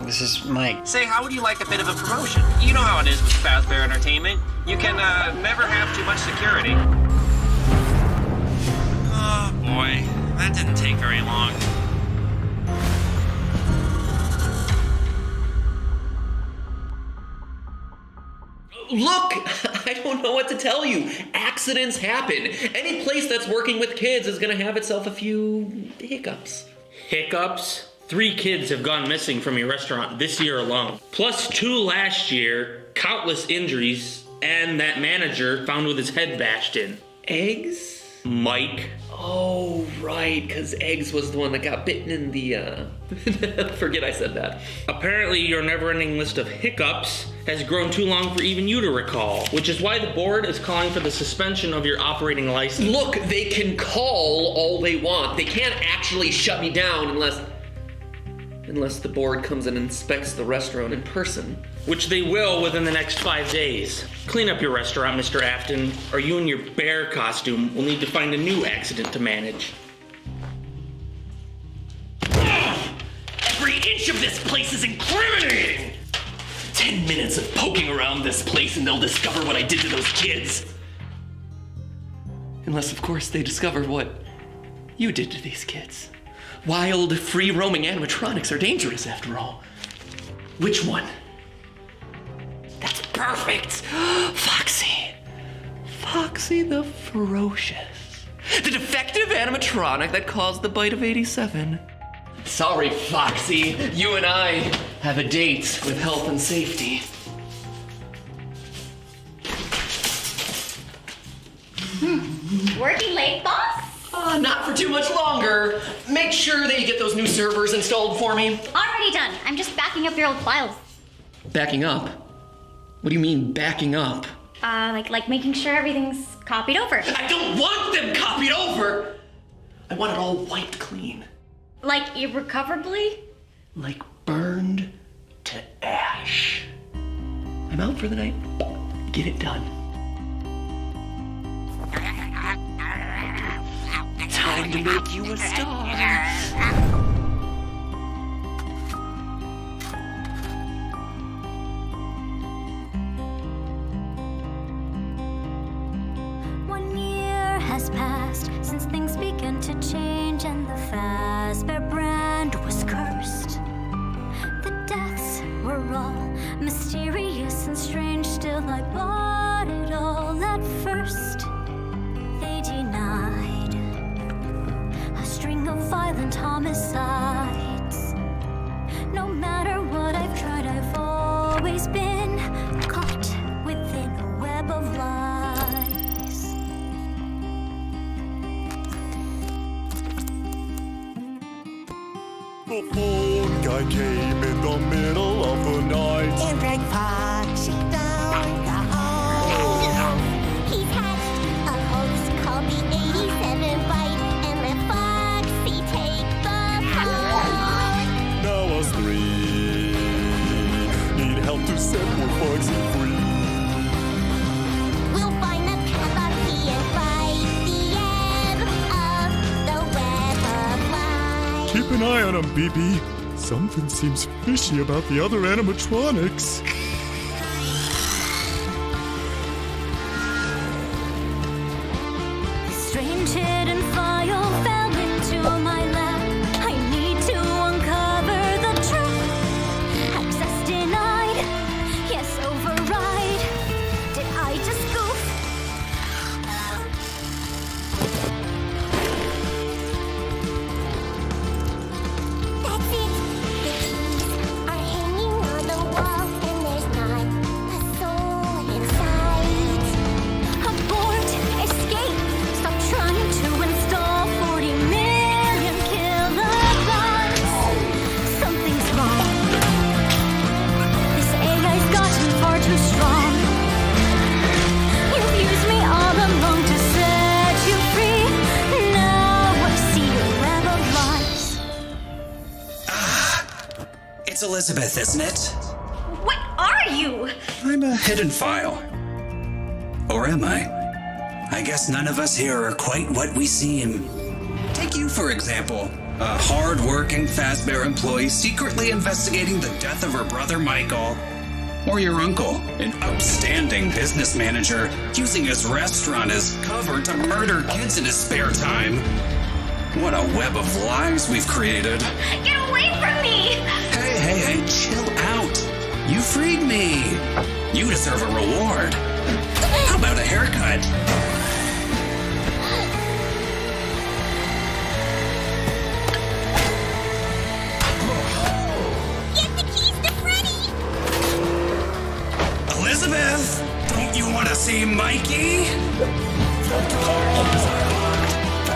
This is Mike. Say, how would you like a bit of a promotion? You know how it is with Fazbear Entertainment. You can never have too much security. Oh boy, that didn't take very long. Look, I don't know what to tell you. Accidents happen. Any place that's working with kids is gonna have itself a few hiccups. Hiccups? 3 kids have gone missing from your restaurant this year alone. Plus 2 last year, countless injuries, and that manager found with his head bashed in. Eggs? Mike. Oh, right, because Eggs was the one that got bitten in the, forget I said that. Apparently your never-ending list of hiccups has grown too long for even you to recall, which is why the board is calling for the suspension of your operating license. Look, they can call all they want. They can't actually shut me down unless the board comes and inspects the restaurant in person. Which they will within the next 5 days. Clean up your restaurant, Mr. Afton, or you and your bear costume will need to find a new accident to manage. Every inch of this place is incriminating! 10 minutes of poking around this place and they'll discover what I did to those kids. Unless, of course, they discover what you did to these kids. Wild, free-roaming animatronics are dangerous, after all. Which one? That's perfect! Foxy. Foxy the Ferocious. The defective animatronic that caused the bite of 87. Sorry, Foxy. You and I have a date with health and safety. Working late, boss? Not for too much longer. Make sure that you get those new servers installed for me. Already done. I'm just backing up your old files. Backing up? What do you mean, backing up? Like making sure everything's copied over. I don't want them copied over! I want it all wiped clean. Like irrecoverably? Like burned to ash. I'm out for the night. Get it done. Time to make you a star. Has passed since things began to change and the Fazbear brand was cursed. The deaths were all mysterious and strange, still I bought it all at first. They denied a string of violent homicides. No matter what I've tried, I've always been caught within a web of lies. The phone guy came in the middle of the night and dragged Foxy down the hall. He's hatched a hoax called the 87 bite and let Foxy take the fall. Now us 3 need help to set more Foxy free. We'll find the Foxy and fight the ebb of the web of life. Keep an eye on him, BB. Something seems fishy about the other animatronics. Strange hidden file fell into my lap. I need to uncover the truth. Access denied. Yes, override. Did I just goof? That's it. The keys are hanging on the wall, and there's not a soul inside. Abort, escape, stop trying to install 40 million kilobytes. Something's wrong. This AI's gotten far too strong. You've used me all along to set you free. Now I see your web of lies. It's Elizabeth, isn't it? What are you? I'm a hidden file. Or am I? I guess none of us here are quite what we seem. Take you, for example. A hard-working Fazbear employee secretly investigating the death of her brother Michael. Or your uncle, an upstanding business manager using his restaurant as cover to murder kids in his spare time. What a web of lies we've created. Get away from me! Hey, chill out. You freed me. You deserve a reward. How about a haircut? Get the keys to Freddy! Elizabeth, don't you want to see Mikey? We have to warn others!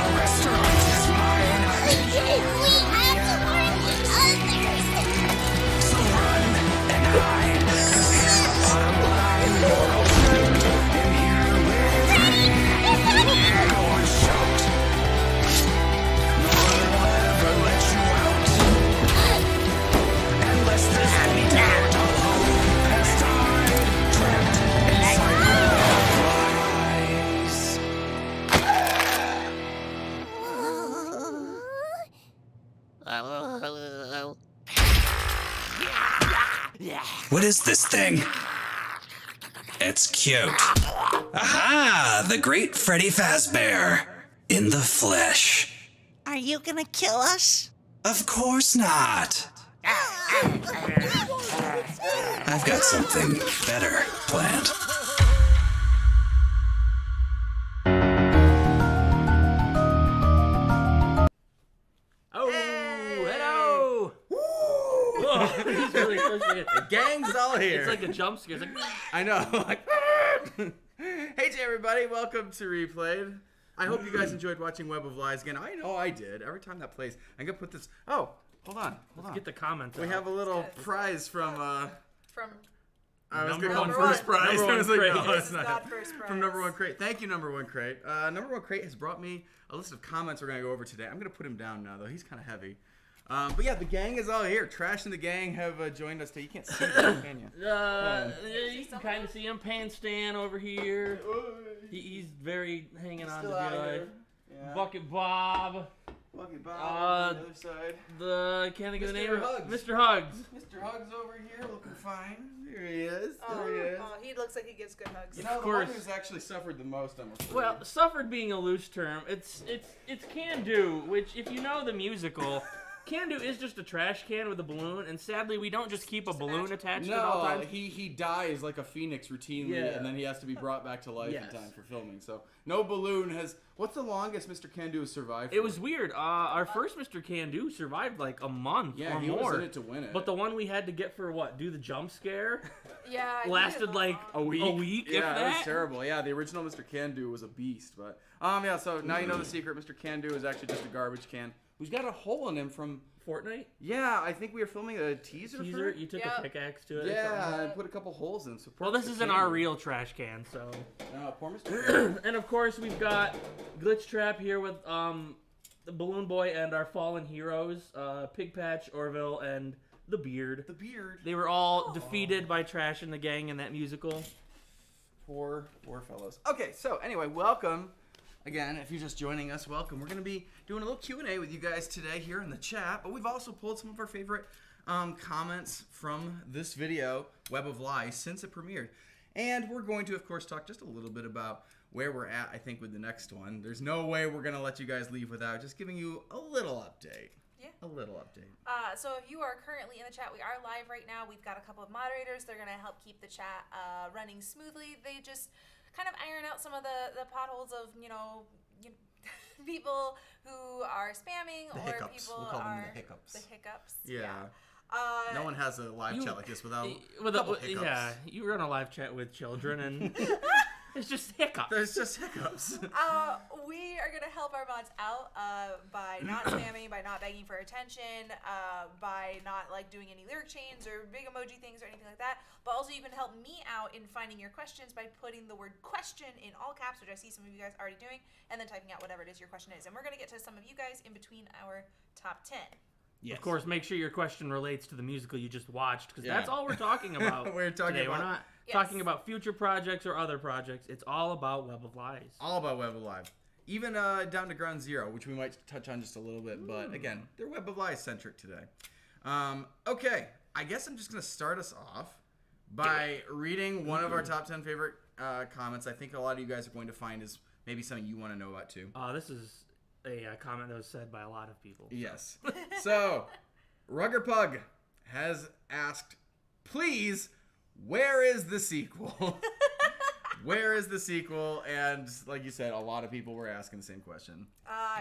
What is this thing? It's cute. Aha! The great Freddy Fazbear. In the flesh. Are you gonna kill us? Of course not. I've got something better planned. Oh, hello! He's really frustrated. The gang's all here. It's like a jump scare. It's like, I know. Like, hey to everybody, welcome to Replayed. I hope you guys enjoyed watching Web of Lies again. I know I did. Every time that plays, I'm gonna put this. Oh, hold on. get the comments. We out. have a little prize from. From I was Number gonna one call first crate. prize. Number I was one like, crate. no, This it's is not. not first prize. From Number One Crate. Thank you, Number One Crate. Number One Crate has brought me a list of comments we're gonna go over today. I'm gonna put him down now though. He's kind of heavy. But yeah, the gang is all here. Trash and the gang have joined us today. You can't see them, can you? You can kind of see him. Pan Stan over here. He's very hanging on to Still the out eye. here. Yeah. Bucket Bob. Lucky Bob on the other side. I can't think of the Mr. name. Hugs. Mr. Hugs. Mr. Hugs over here looking fine. There he is. oh, There he is. oh, he looks like he gives good hugs. You know, the course. one who's actually suffered the most, I'm afraid. Well, suffered being a loose term. It's Can Do, which if you know the musical, Can Do is just a trash can with a balloon, and sadly we don't just keep a balloon attached at all no, times. he dies like a phoenix routinely, Yeah. and then he has to be brought back to life Yes. in time for filming. So no balloon has. What's the longest Mr. Can-Do has survived? It was weird. Our first Mr. Can Do survived like a month Yeah, or he more. was in it to win it. But the one we had to get for what? Do the jump scare? Yeah, I lasted needed like long. a week. A week, if Yeah, it was that. terrible. Yeah, the original Mr. Can-Do was a beast. But yeah, so now you know the secret. Mr. Can-Do is actually just a garbage can who's got a hole in him from. Fortnite Yeah, I think we were filming a teaser. teaser. For it. You took Yeah. a pickaxe to it. or Yeah, something? and put a couple holes in. So Well, this isn't our real trash can, so. poor Mr. And of course, we've got Glitch Trap here with the Balloon Boy and our fallen heroes, Pig Patch, Orville, and the Beard. The beard. They were all defeated by Trash and the gang in that musical. Poor fellows. Okay, so anyway, welcome. Again, if you're just joining us, welcome. We're going to be doing a little Q&A with you guys today here in the chat, but we've also pulled some of our favorite comments from this video, Web of Lies, since it premiered. And we're going to, of course, talk just a little bit about where we're at, I think, with the next one. There's no way we're going to let you guys leave without just giving you a little update. Yeah. A little update. So if you are currently in the chat, we are live right now. We've got a couple of moderators. They're going to help keep the chat running smoothly. They just kind of iron out some of the potholes of, people who are spamming The or hiccups. people We'll call them are the hiccups. The hiccups. Yeah. Uh, No one has a live chat like this without With a couple hiccups. yeah, you run a live chat with children, and it's just hiccups. There's just hiccups. We are going to help our mods out by not spamming, by not begging for attention, by not doing any lyric chains or big emoji things or anything like that. But also you can help me out in finding your questions by putting the word question in all caps, which I see some of you guys already doing, and then typing out whatever it is your question is. And we're going to get to some of you guys in between our top 10. Yes. Of course, make sure your question relates to the musical you just watched, because Yeah. that's all we're talking about. We're talking today. about- We're not Yes. talking about future projects or other projects. It's all about Web of Lies. All about Web of Live. even down to Ground Zero, which we might touch on just a little bit. But again, they're Web of Lies centric today. Okay, I guess I'm just going to start us off by reading one of our top 10 favorite comments. I think a lot of you guys are going to find is maybe something you want to know about too. This is a comment that was said by a lot of people. Yes. So, Rugger Pug has asked, please, where is the sequel? Where is the sequel? And like you said, a lot of people were asking the same question.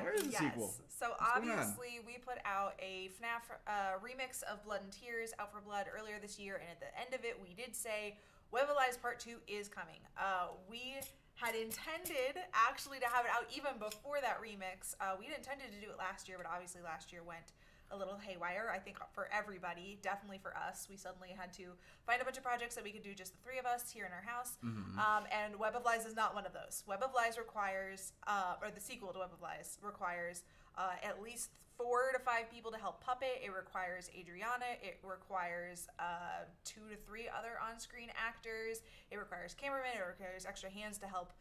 Where is the sequel? So obviously we put out a FNAF remix of Blood and Tears, Out for Blood, earlier this year, and at the end of it we did say Web of Lies Part 2 is coming. We had intended actually to have it out even before that remix. We'd intended to do it last year, but obviously last year went a little haywire, I think, for everybody, definitely for us. We suddenly had to find a bunch of projects that we could do just the three of us here in our house. And Web of Lies is not one of those. Web of Lies requires, or the sequel to Web of Lies requires at least 4 to 5 people to help puppet. It requires Adriana. It requires 2 to 3 other on-screen actors. It requires cameramen. It requires extra hands to help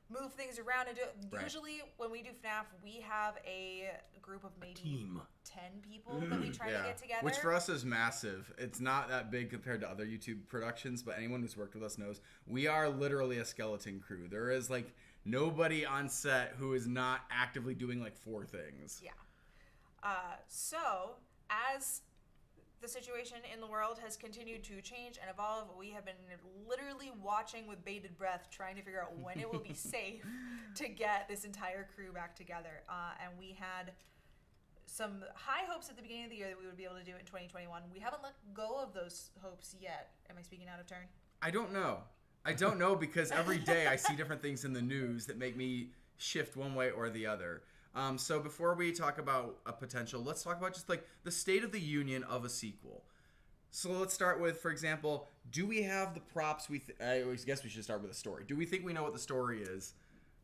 move things around and do it. Right. Usually when we do FNAF, we have a group of maybe team. 10 people that we try to get together. Which for us is massive. It's not that big compared to other YouTube productions, but anyone who's worked with us knows we are literally a skeleton crew. There is like nobody on set who is not actively doing like 4 things. Yeah. So as the situation in the world has continued to change and evolve, we have been literally watching with bated breath, trying to figure out when it will be safe to get this entire crew back together. And we had some high hopes at the beginning of the year that we would be able to do it in 2021. We haven't let go of those hopes yet. Am I speaking out of turn? I don't know because every day I see different things in the news that make me shift one way or the other. So before we talk about a potential, let's talk about just like the state of the union of a sequel. So let's start with, for example, do we have the props? I always guess we should start with a story. Do we think we know what the story is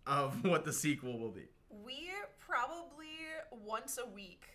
of what the sequel will be? We probably once a week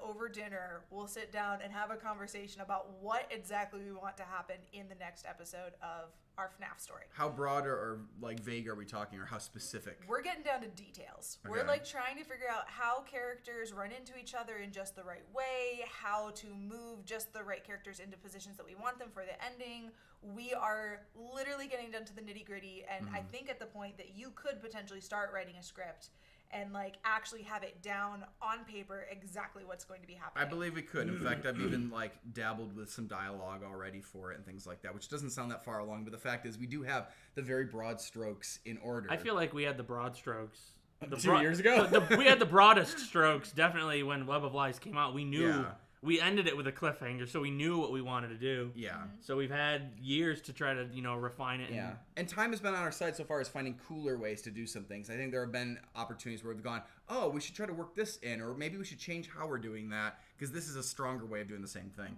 over dinner will sit down and have a conversation about what exactly we want to happen in the next episode of our FNAF story. How broad or like vague are we talking, or how specific? We're getting down to details. Okay. We're like trying to figure out how characters run into each other in just the right way, how to move just the right characters into positions that we want them for the ending. We are literally getting down to the nitty-gritty, and I think at the point that you could potentially start writing a script and like actually have it down on paper exactly what's going to be happening. I believe we could. In fact, I've even like dabbled with some dialogue already for it and things like that, which doesn't sound that far along. But the fact is, we do have the very broad strokes in order. I feel like we had the broad strokes 2 years ago. We had the broadest strokes definitely when Web of Lies came out. We knew. Yeah. We ended it with a cliffhanger, so we knew what we wanted to do. Yeah. So we've had years to try to, refine it. Yeah. And time has been on our side so far as finding cooler ways to do some things. I think there have been opportunities where we've gone, oh, we should try to work this in, or maybe we should change how we're doing that, because this is a stronger way of doing the same thing.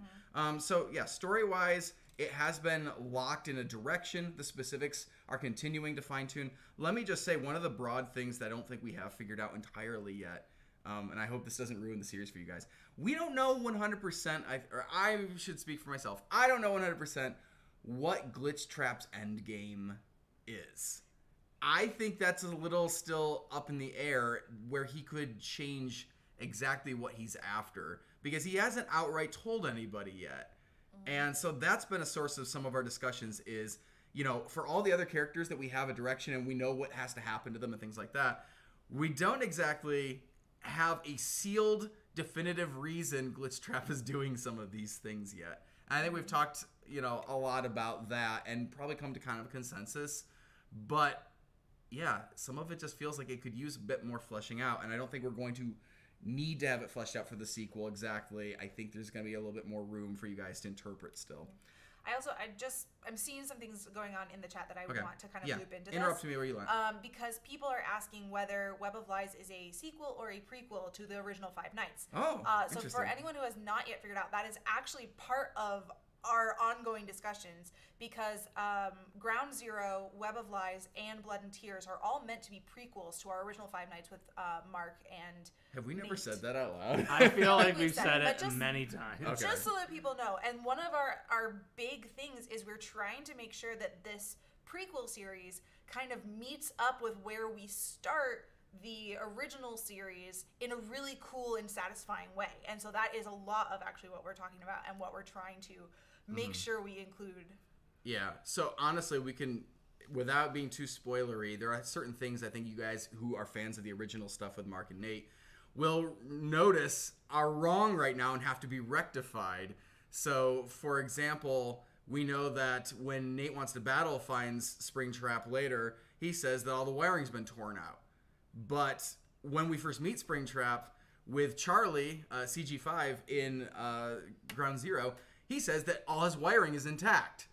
So, yeah, story-wise, it has been locked in a direction. The specifics are continuing to fine-tune. Let me just say, one of the broad things that I don't think we have figured out entirely yet, and I hope this doesn't ruin the series for you guys. We don't know 100%, I should speak for myself. I don't know 100% what Glitch Trap's endgame is. I think that's a little still up in the air where he could change exactly what he's after, because he hasn't outright told anybody yet. And so that's been a source of some of our discussions is, for all the other characters that we have a direction and we know what has to happen to them and things like that, we don't exactly have a sealed, definitive reason Glitch Trap is doing some of these things yet. And I think we've talked, a lot about that and probably come to kind of a consensus. But yeah, some of it just feels like it could use a bit more fleshing out. And I don't think we're going to need to have it fleshed out for the sequel exactly. I think there's going to be a little bit more room for you guys to interpret still. I'm seeing some things going on in the chat that I want to kind of loop into this. Interrupt me where you want. Because people are asking whether Web of Lies is a sequel or a prequel to the original Five Nights. Oh, so interesting. for anyone who has not yet figured out, that is actually part of our ongoing discussions, because Ground Zero, Web of Lies, and Blood and Tears are all meant to be prequels to our original Five Nights with Mark and Have we never Nate. said that out loud? I feel like We've we've said said it, it but just- many times. Okay. Just so that people know. And one of our big things is we're trying to make sure that this prequel series kind of meets up with where we start the original series in a really cool and satisfying way. And so that is a lot of actually what we're talking about and what we're trying to make sure we include. Yeah. So honestly, we can, without being too spoilery, there are certain things I think you guys who are fans of the original stuff with Mark and Nate will notice are wrong right now and have to be rectified. So, for example, we know that when Nate Wants to Battle finds Springtrap later, he says that all the wiring's been torn out. But when we first meet Springtrap with Charlie, CG5, in Ground Zero, he says that all his wiring is intact.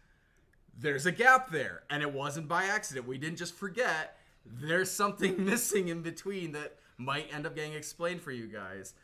There's a gap there, and it wasn't by accident. We didn't just forget. There's something missing in between that might end up getting explained for you guys.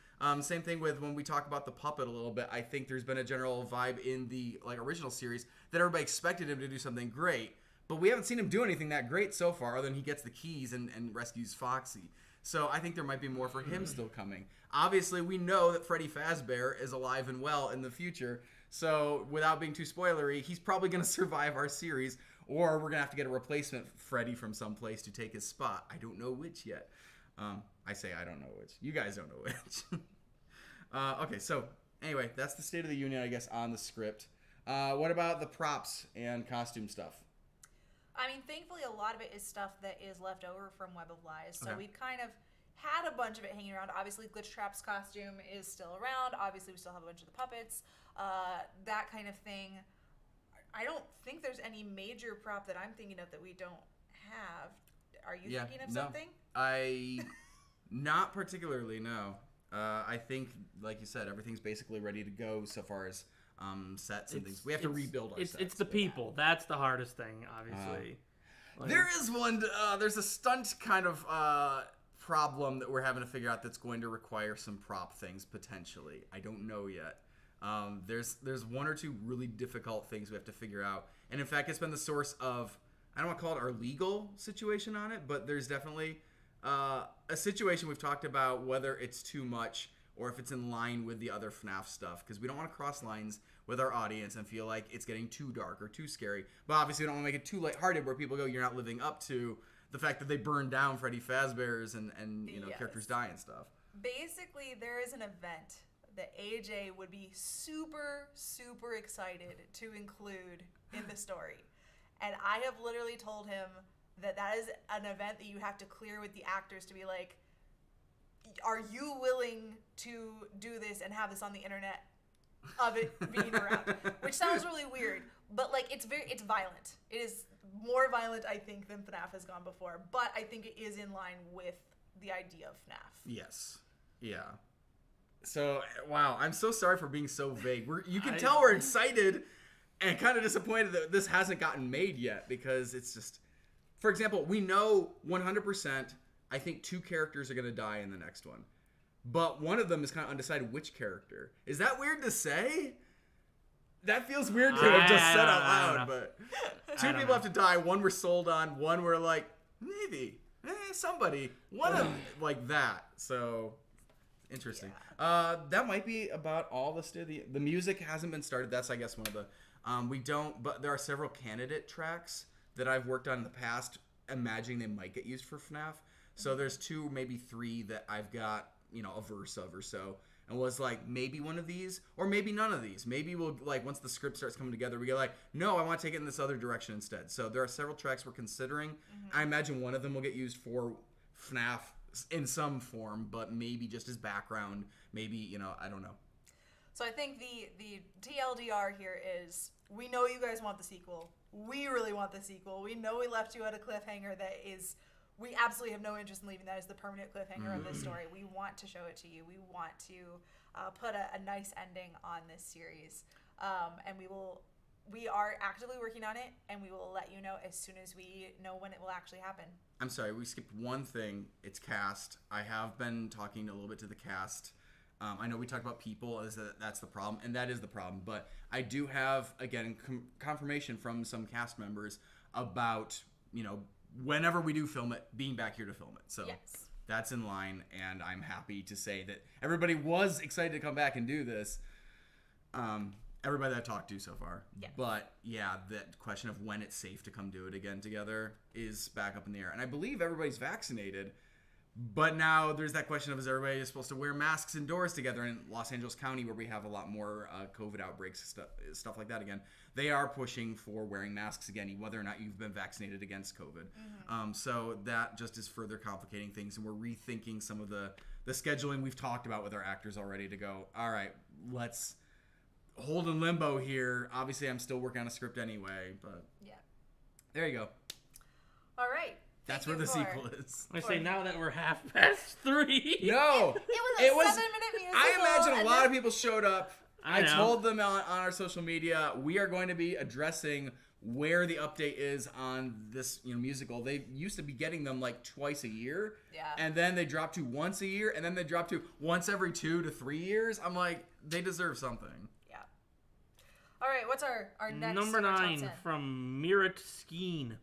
Same thing with when we talk about the puppet a little bit. I think there's been a general vibe in the original series that everybody expected him to do something great, but we haven't seen him do anything that great so far, other than he gets the keys and rescues Foxy. So I think there might be more for him still coming. Obviously, we know that Freddy Fazbear is alive and well in the future, so without being too spoilery, he's probably going to survive our series, or we're going to have to get a replacement Freddy from someplace to take his spot. I don't know which yet. I say I don't know which. You guys don't know which. Okay, so anyway, that's the State of the Union, I guess, on the script. What about the props and costume stuff? I mean, thankfully, a lot of it is stuff that is left over from Web of Lies. So Okay. we've kind of had a bunch of it hanging around. Obviously, Glitch Trap's costume is still around. Obviously, we still have a bunch of the puppets, that kind of thing. I don't think there's any major prop that I'm thinking of that we don't have. Are you thinking of something? Not particularly, no. I think, like you said, everything's basically ready to go so far as sets and things. We have to rebuild our sets. It's the people. That's the hardest thing, obviously. There is one, there's a stunt kind of problem that we're having to figure out that's going to require some prop things, potentially. I don't know yet. There's one or two really difficult things we have to figure out. And in fact, it's been the source of, I don't want to call it our legal situation on it, but there's definitely a situation we've talked about, whether it's too much or if it's in line with the other FNAF stuff, because we don't want to cross lines with our audience and feel like it's getting too dark or too scary. But obviously we don't want to make it too lighthearted where people go, you're not living up to the fact that they burned down Freddy Fazbear's and characters die and stuff. Basically, there is an event that AJ would be super, super excited to include in the story. And I have literally told him that is an event that you have to clear with the actors to be like, are you willing to do this and have this on the internet of it being around? Which sounds really weird, but it's violent. It is more violent, I think, than FNAF has gone before, but I think it is in line with the idea of FNAF. Yes. Yeah. So, wow, I'm so sorry for being so vague. You can tell we're excited and kind of disappointed that this hasn't gotten made yet, because it's just, for example, we know 100%, I think 2 characters are going to die in the next one. But one of them is kind of undecided which character. Is that weird to say? That feels weird to have just said out loud, but 2 people have to die. One we're sold on, one we're like, maybe, somebody. One of like that. So, interesting. Yeah. That might be about all the music hasn't been started. That's, I guess, one of the, but there are several candidate tracks that I've worked on in the past, imagining they might get used for FNAF. So there's 2, maybe 3 that I've got, a verse of or so, and was like, maybe one of these, or maybe none of these. Maybe we'll, once the script starts coming together, we go no, I want to take it in this other direction instead. So there are several tracks we're considering. Mm-hmm. I imagine one of them will get used for FNAF in some form, but maybe just as background, maybe, I don't know. So I think the TLDR here is, we know you guys want the sequel. We really want the sequel. We know we left you at a cliffhanger that is, we absolutely have no interest in leaving that as the permanent cliffhanger of this story. We want to show it to you. We want to put a nice ending on this series. And we are actively working on it, and we will let you know as soon as we know when it will actually happen. I'm sorry, we skipped one thing. It's cast. I have been talking a little bit to the cast. I know we talked about people, that's the problem, and that is the problem. But I do have, again, confirmation from some cast members about, whenever we do film it, being back here to film it. So yes. That's in line, and I'm happy to say that everybody was excited to come back and do this. Everybody that I've talked to so far. Yeah. But, yeah, that question of when it's safe to come do it again together is back up in the air. And I believe everybody's vaccinated, But now there's that question of, is everybody supposed to wear masks indoors together? In Los Angeles County, where we have a lot more COVID outbreaks, stuff like that again, they are pushing for wearing masks again, whether or not you've been vaccinated against COVID. So that just is further complicating things, and we're rethinking some of the scheduling we've talked about with our actors already to go, all right, let's hold in limbo here. Obviously, I'm still working on a script anyway, but there you go. All right. That's where the sequel is. I say now that we're half past 3. No, it was a 7-minute musical. I imagine a lot of people showed up. I know. told them on our social media, we are going to be addressing where the update is on this musical. They used to be getting them like twice a year. Yeah. And then they dropped to once a year, and then they dropped to once every 2 to 3 years. I'm like, they deserve something. Yeah. All right, what's our next Number our top 9 10? from Mirat Skeen.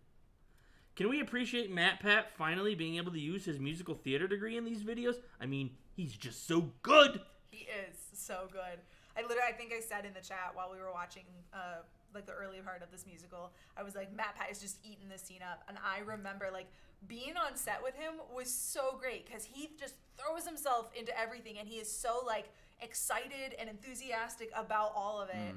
Can we appreciate Matt Pat finally being able to use his musical theater degree in these videos? I mean, he's just so good. He is so good. I think I said in the chat while we were watching like the early part of this musical, I was like, Matt Pat is just eating this scene up. And I remember like being on set with him was so great because he just throws himself into everything, and he is so like excited and enthusiastic about all of it.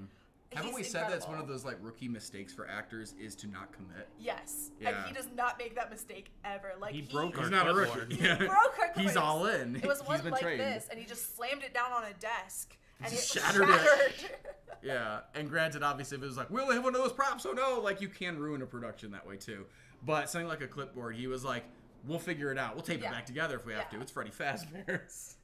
Haven't we He's said that's incredible. one of those like rookie mistakes for actors is to not commit? Yes. Yeah. And he does not make that mistake ever. Like He broke our He's not a clipboard. rookie. He broke our He's clipboard. all in. It He's wasn't been like trained. this, and he just slammed it down on a desk. And it Shattered shattered. it. Yeah, and granted, obviously, if it was like, we only have one of those props, oh no, like, you can ruin a production that way, too. But something like a clipboard, he was like, we'll figure it out. We'll tape it back together if we have to. It's Freddy Fazbear's.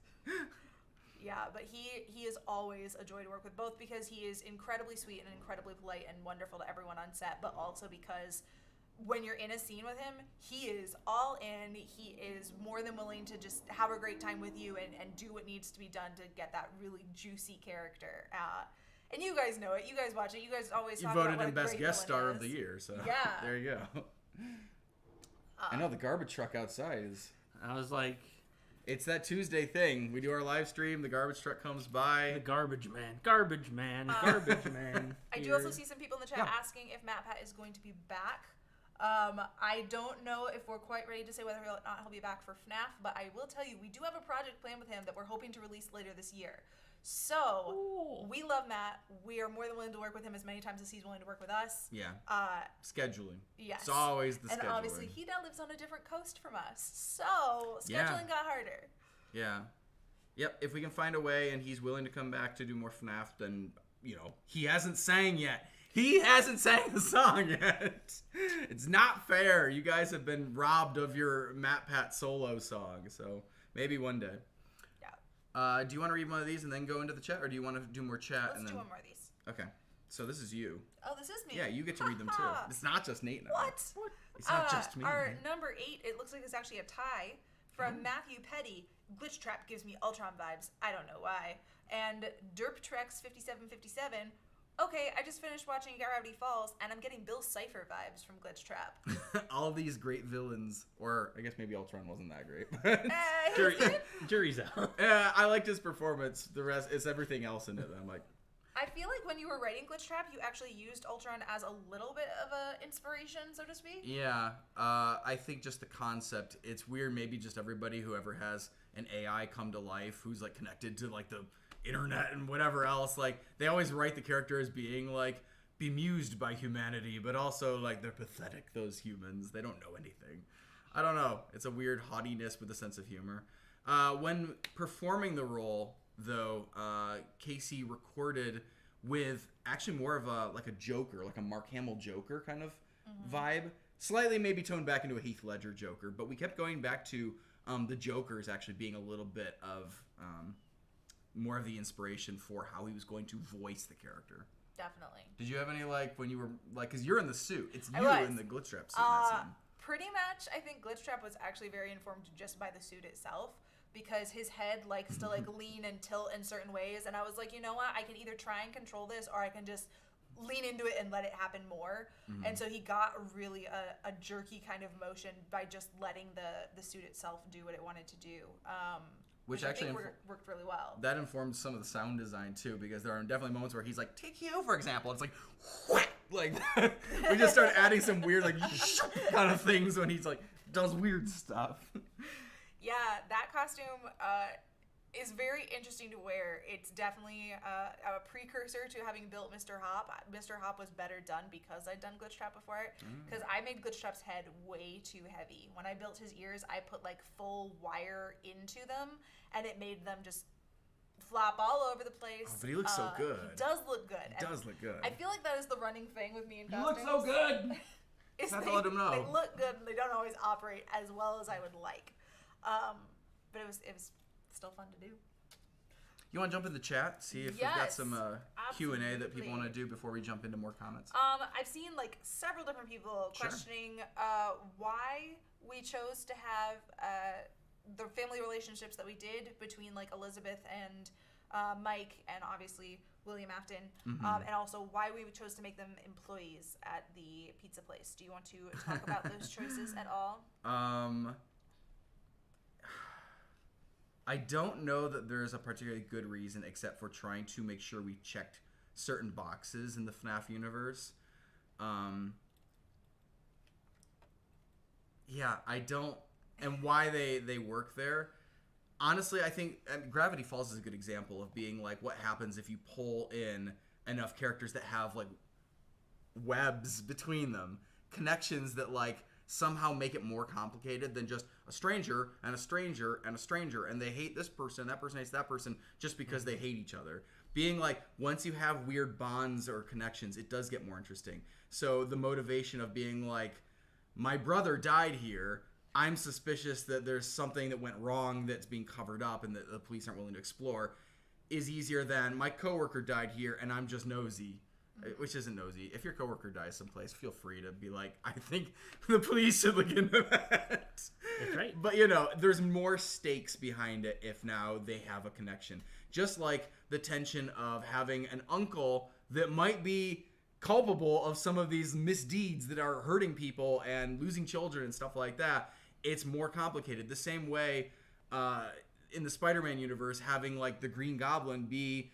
Yeah, but he is always a joy to work with, both because he is incredibly sweet and incredibly polite and wonderful to everyone on set, but also because when you're in a scene with him, he is all in. He is more than willing to just have a great time with you and do what needs to be done to get that really juicy character. And you guys know it. You guys watch it. You guys always talk voted about what him a Best great Guest villain Star is. of the Year, so Yeah. there you go. I know, the garbage truck outside is... I was like... It's that Tuesday thing. We do our live stream, the garbage truck comes by. The garbage man, garbage man, garbage man. I do also see some people in the chat asking if Matt Pat is going to be back. I don't know if we're quite ready to say whether or not he'll be back for FNAF, but I will tell you, we do have a project planned with him that we're hoping to release later this year. So, we love Matt. We are more than willing to work with him as many times as he's willing to work with us. Yeah. Scheduling. Yes. It's always the scheduling. And obviously, he now lives on a different coast from us. So, scheduling got harder. Yeah. Yep, if we can find a way and he's willing to come back to do more FNAF, then, he hasn't sang yet. He hasn't sang the song yet. It's not fair. You guys have been robbed of your Matt Pat solo song, so maybe one day. Yeah. Do you want to read one of these and then go into the chat, or do you want to do more chat? Let's do one more of these. Okay. So this is you. Oh, this is me. Yeah, you get to read them too. It's not just Nate now. What? It's not just me. Our number 8, it looks like it's actually a tie from Matthew Petty. Glitch Trap gives me Ultron vibes. I don't know why. And Derp Trex 5757. Okay, I just finished watching Gravity Falls, and I'm getting Bill Cipher vibes from Glitch Trap. All these great villains, or I guess maybe Ultron wasn't that great. But Jury's out. Yeah, I liked his performance. The rest, it's everything else in it that I'm like. I feel like when you were writing Glitch Trap, you actually used Ultron as a little bit of a inspiration, so to speak. Yeah, I think just the concept, it's weird. Maybe just everybody who ever has an AI come to life, who's like connected to like the internet and whatever else, like they always write the character as being like bemused by humanity, but also like they're pathetic, those humans. They don't know anything. I don't know. It's a weird haughtiness with a sense of humor. When performing the role, though, Casey recorded with actually more of a like a Joker, like a Mark Hamill Joker kind of vibe. Slightly maybe toned back into a Heath Ledger Joker, but we kept going back to the Joker's actually being a little bit of more of the inspiration for how he was going to voice the character. Definitely. Did you have any, like, when you were, like, because you're in the suit. It's you in the Glitch Trap suit in that scene. Pretty much, I think Glitch Trap was actually very informed just by the suit itself, because his head likes to, like, lean and tilt in certain ways, and I was like, you know what, I can either try and control this, or I can just lean into it and let it happen more. And so he got really a jerky kind of motion by just letting the suit itself do what it wanted to do. Which actually I think worked really well. That informed some of the sound design too, because there are definitely moments where he's like, "Take you," for example. It's like, what? Like we just start adding some weird like kind of things when he's like does weird stuff. Yeah, that costume is very interesting to wear. It's definitely a precursor to having built Mr. Hop. Mr. Hop was better done because I'd done Glitch Trap before it. Because I made Glitch Trap's head way too heavy. When I built his ears, I put like full wire into them, and it made them just flop all over the place. Oh, but he looks so good. He does look good. He does look good. I feel like that is the running thing with me and You costumes. look so good. Is Have to let him know. They look good, and they don't always operate as well as I would like. But it was still fun to do. You want to jump in the chat, see if we've got some Q&A that people want to do before we jump into more comments? I've seen like several different people questioning why we chose to have the family relationships that we did between like Elizabeth and Mike and obviously William Afton, and also why we chose to make them employees at the pizza place. Do you want to talk about those choices at all? I don't know that there's a particularly good reason except for trying to make sure we checked certain boxes in the FNAF universe. Yeah, I don't... And why they work there. Honestly, I think Gravity Falls is a good example of being like what happens if you pull in enough characters that have like webs between them. Connections that like somehow make it more complicated than just a stranger and a stranger and a stranger, and they hate this person, that person hates that person just because they hate each other. Being like, once you have weird bonds or connections, it does get more interesting. So the motivation of being like, my brother died here, I'm suspicious that there's something that went wrong that's being covered up and that the police aren't willing to explore, is easier than my coworker died here and I'm just nosy. Which isn't nosy. If your coworker dies someplace, feel free to be like, I think the police should look into that. That's right. But, you know, there's more stakes behind it if now they have a connection. Just like the tension of having an uncle that might be culpable of some of these misdeeds that are hurting people and losing children and stuff like that. It's more complicated. The same way in the Spider-Man universe, having, like, the Green Goblin be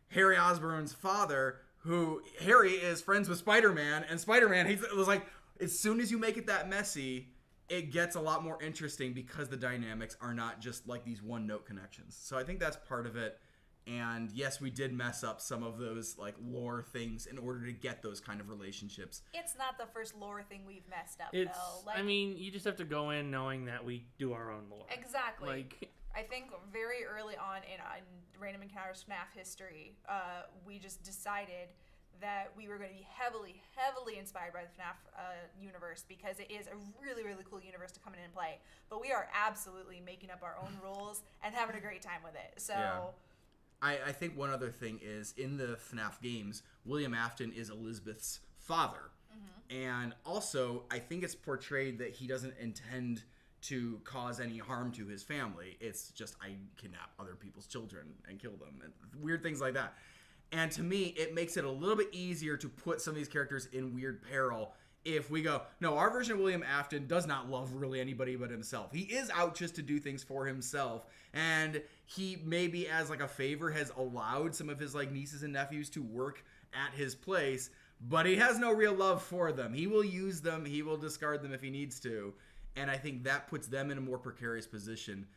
Harry Osborn's father, who Harry is friends with Spider-Man, and Spider-Man, it was like, as soon as you make it that messy, it gets a lot more interesting because the dynamics are not just like these one-note connections. So I think that's part of it. And yes, we did mess up some of those like lore things in order to get those kind of relationships. It's not the first lore thing we've messed up, It's, though. Like, I mean, you just have to go in knowing that we do our own lore. Exactly. Like, I think very early on in Random Encounters FNAF history, we just decided that we were going to be heavily, heavily inspired by the FNAF universe because it is a really, really cool universe to come in and play. But we are absolutely making up our own rules and having a great time with it. So, yeah. I think one other thing is in the FNAF games, William Afton is Elizabeth's father. And also, I think it's portrayed that he doesn't intend to cause any harm to his family. It's just, I kidnap other people's children and kill them, and weird things like that. And to me, it makes it a little bit easier to put some of these characters in weird peril if we go, no, our version of William Afton does not love really anybody but himself. He is out just to do things for himself, and he maybe as like a favor has allowed some of his like nieces and nephews to work at his place, but he has no real love for them. He will use them, he will discard them if he needs to, and I think that puts them in a more precarious position.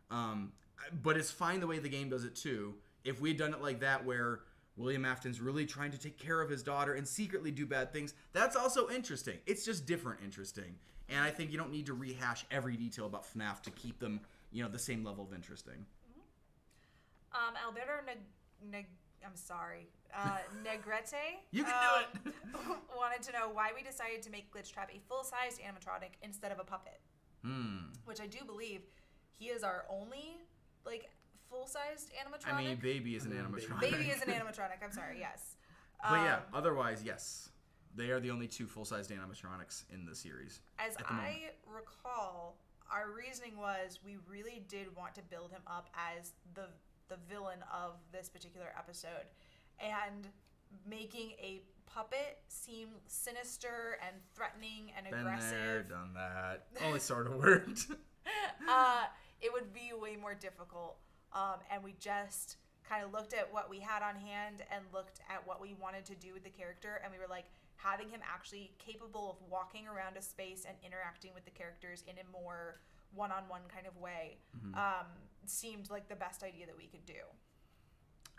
But it's fine the way the game does it too. If we had done it like that where William Afton's really trying to take care of his daughter and secretly do bad things, that's also interesting. It's just different interesting. And I think you don't need to rehash every detail about FNAF to keep them, you know, the same level of interesting. Alberto Negrete You can do it! wanted to know why we decided to make Glitch Trap a full-sized animatronic instead of a puppet. Which I do believe he is our only, like, full-sized animatronic. I mean, Baby is an animatronic. Baby is an animatronic, I'm sorry, yes. But yeah, otherwise, yes. They are the only two full-sized animatronics in the series. As I recall, our reasoning was we really did want to build him up as the villain of this particular episode. And making a puppet seem sinister and threatening and aggressive. Been there, done that. Only sort of worked. It would be way more difficult. And we just kind of looked at what we had on hand and looked at what we wanted to do with the character. And we were like, having him actually capable of walking around a space and interacting with the characters in a more one-on-one kind of way seemed like the best idea that we could do.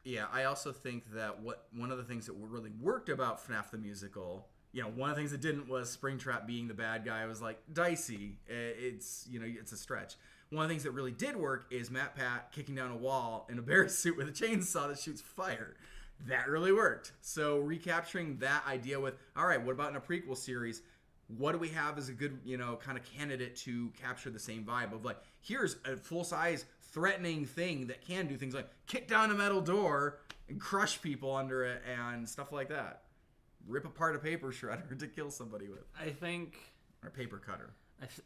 Yeah, I also think that one of the things that really worked about FNAF the Musical, one of the things that didn't was Springtrap being the bad guy was like dicey. It's a stretch. One of the things that really did work is Matt Pat kicking down a wall in a bear suit with a chainsaw that shoots fire. That really worked. So recapturing that idea with, all right, what about in a prequel series? What do we have as a good, kind of candidate to capture the same vibe of like, here's a full-size threatening thing that can do things like kick down a metal door and crush people under it and stuff like that. Rip apart a paper shredder to kill somebody with. I think... Or paper cutter.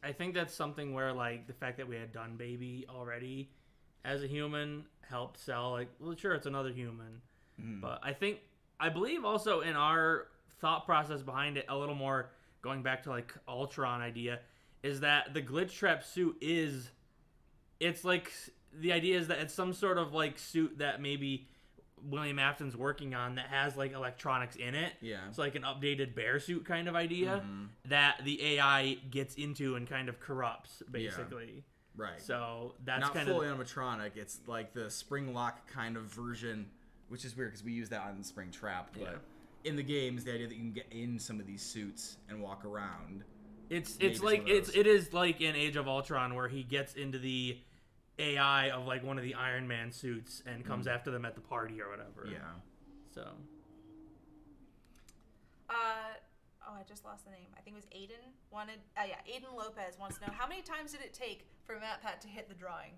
I think that's something where, like, the fact that we had done Baby already as a human helped sell, like, well, sure, it's another human. But I believe also in our thought process behind it, a little more going back to, like, Ultron idea, is that the glitch trap suit it's like, the idea is that it's some sort of, like, suit that maybe William Afton's working on that has, like, electronics in it. Yeah. It's like an updated bear suit kind of idea that the AI gets into and kind of corrupts, basically. Yeah. Right. So that's not kind fully animatronic. It's like the spring lock kind of version, which is weird because we use that on Springtrap. But in the games, the idea that you can get in some of these suits and walk around. It is like in Age of Ultron where he gets into the AI of like one of the Iron Man suits and comes after them at the party or whatever. Yeah. So. I just lost the name. I think it was Aiden Aiden Lopez wants to know how many times did it take for Matt Pat to hit the drawing?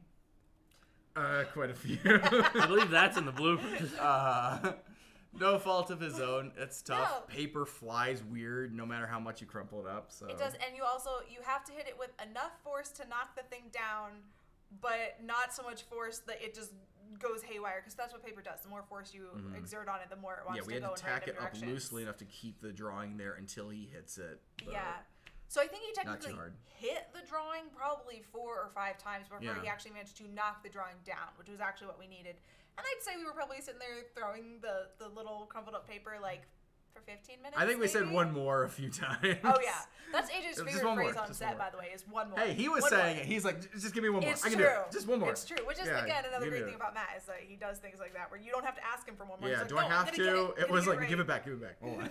Quite a few. I believe that's in the bloopers. No fault of his own. It's tough. No. Paper flies weird no matter how much you crumple it up. So it does, and you have to hit it with enough force to knock the thing down, but not so much force that it just goes haywire, because that's what paper does. The more force you exert on it, the more it wants to go in random directions. Yeah, we had to tack it up loosely enough to keep the drawing there until he hits it. Yeah. So I think he technically hit the drawing probably 4 or 5 times before he actually managed to knock the drawing down, which was actually what we needed. And I'd say we were probably sitting there throwing the little crumpled up paper like for 15 minutes. I think we said one more a few times. Oh yeah, that's AJ's favorite phrase on set, by the way, is one more. Hey, he was saying it. He's like, just give me one more. It's I can true. do it. Just one more. It's true. Which is again another great thing about Matt is that he does things like that where you don't have to ask him for one more. Yeah. He's Do like, I no, have to? It was like, give it back. Hold on.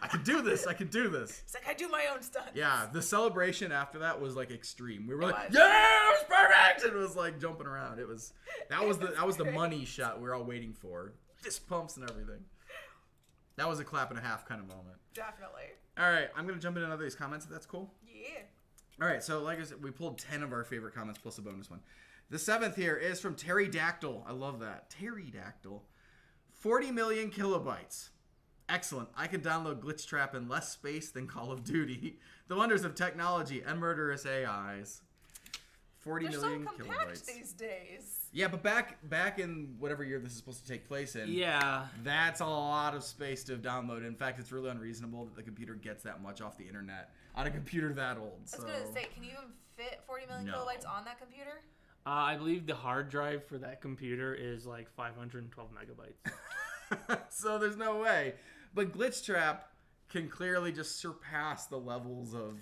I can do this. It's like I do my own stunts. Yeah. The celebration after that was like extreme. We were like, yeah, it was perfect. It was like jumping around. That was the money shot we were all waiting for. Fist pumps and everything. That was a clap and a half kind of moment. Definitely. All right, I'm going to jump into another of these comments if that's cool. Yeah. All right, so like I said, we pulled 10 of our favorite comments plus a bonus one. The 7th here is from Terry Dactyl. I love that. Terry Dactyl. 40 million kilobytes. Excellent. I can download Glitch Trap in less space than Call of Duty. The wonders of technology and murderous AIs. 40 million so compact kilobytes these days. Yeah, but back in whatever year this is supposed to take place in, that's a lot of space to have downloaded. In fact, it's really unreasonable that the computer gets that much off the internet on a computer that old. I was going to say, can you even fit 40 million kilobytes on that computer? I believe the hard drive for that computer is like 512 megabytes. So there's no way. But Glitch Trap can clearly just surpass the levels of,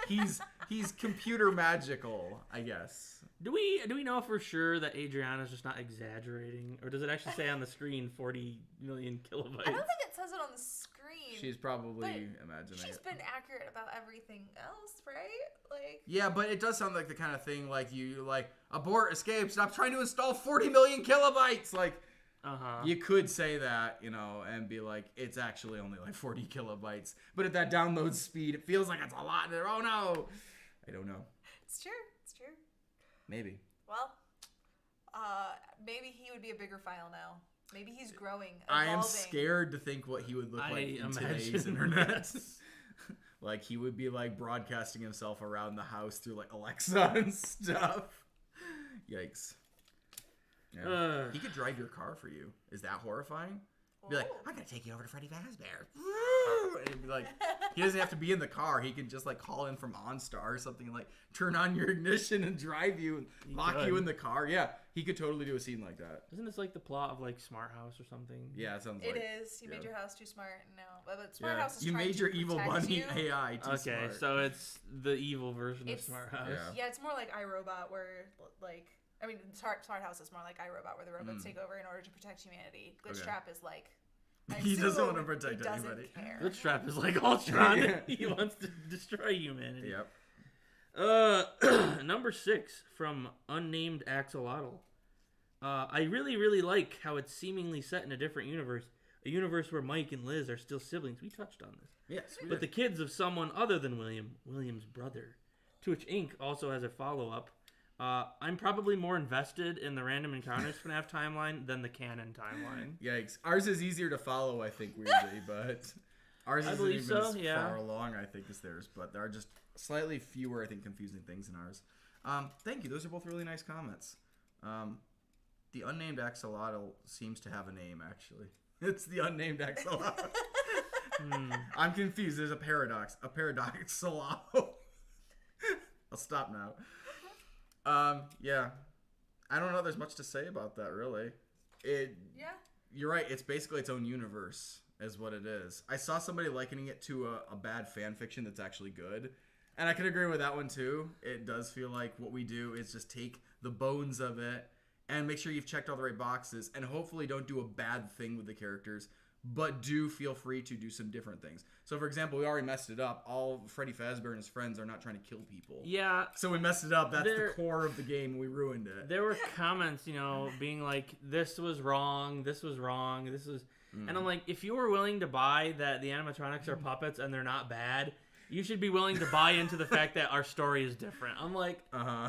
he's computer magical, I guess. Do we know for sure that Adriana's just not exaggerating, or does it actually say on the screen 40 million kilobytes? I don't think it says it on the screen. She's probably imagining She's been accurate about everything else, right? Like. Yeah, but it does sound like the kind of thing like abort, escape, stop trying to install 40 million kilobytes. Like, you could say that, and be like, it's actually only like 40 kilobytes. But at that download speed, it feels like it's a lot. Oh no, I don't know. It's true. Maybe. Well, maybe he would be a bigger file now. Maybe he's growing, evolving. I am scared to think what he would look like in today's internet. Like, he would be, like, broadcasting himself around the house through, like, Alexa and stuff. Yikes. Yeah. He could drive your car for you. Is that horrifying? Be like, I'm gonna take you over to Freddy Fazbear. And he'd be like, he doesn't have to be in the car. He can just like call in from OnStar or something, like turn on your ignition and drive you and lock you in the car. Yeah, he could totally do a scene like that. Isn't this like the plot of like Smart House or something? Yeah, it sounds It like is. You made your house too smart. No, but Yeah. Smart House is You trying made to your evil protect bunny you. AI too Okay, smart. so it's the evil version of It's- Smart House. Yeah, it's more like iRobot, where like I mean, Smart House is more like iRobot, where the robots take over in order to protect humanity. Glitchtrap is like. I He doesn't assume want to protect he doesn't anybody. care. Glitchtrap is like Ultron. He wants to destroy humanity. Yep. Number 6 from Unnamed Axolotl. I really like how it's seemingly set in a different universe. A universe where Mike and Liz are still siblings. We touched on this. Yes. But the kids of someone other than William's brother. To which Inc. also has a follow-up. I'm probably more invested in the Random Encounters FNAF timeline than the canon timeline. Yikes. Ours is easier to follow, I think, weirdly, but ours isn't believe even so, as yeah. far along, I think, as theirs. But there are just slightly fewer, I think, confusing things in ours. Thank you. Those are both really nice comments. The Unnamed Axolotl seems to have a name, actually. It's the Unnamed Axolotl. I'm confused. There's a paradox. A paradoxolotl. I'll stop now. Yeah. I don't know. There's much to say about that, really. Yeah. You're right. It's basically its own universe, is what it is. I saw somebody likening it to a bad fan fiction that's actually good, and I can agree with that one too. It does feel like what we do is just take the bones of it and make sure you've checked all the right boxes, and hopefully don't do a bad thing with the characters, but do feel free to do some different things. So, for example, we already messed it up. All Freddy Fazbear and his friends are not trying to kill people. Yeah. So we messed it up. That's the core of the game. We ruined it. There were comments, being like, this was wrong, this was wrong, this was... And I'm like, if you were willing to buy that the animatronics are puppets and they're not bad, you should be willing to buy into the fact that our story is different. I'm like,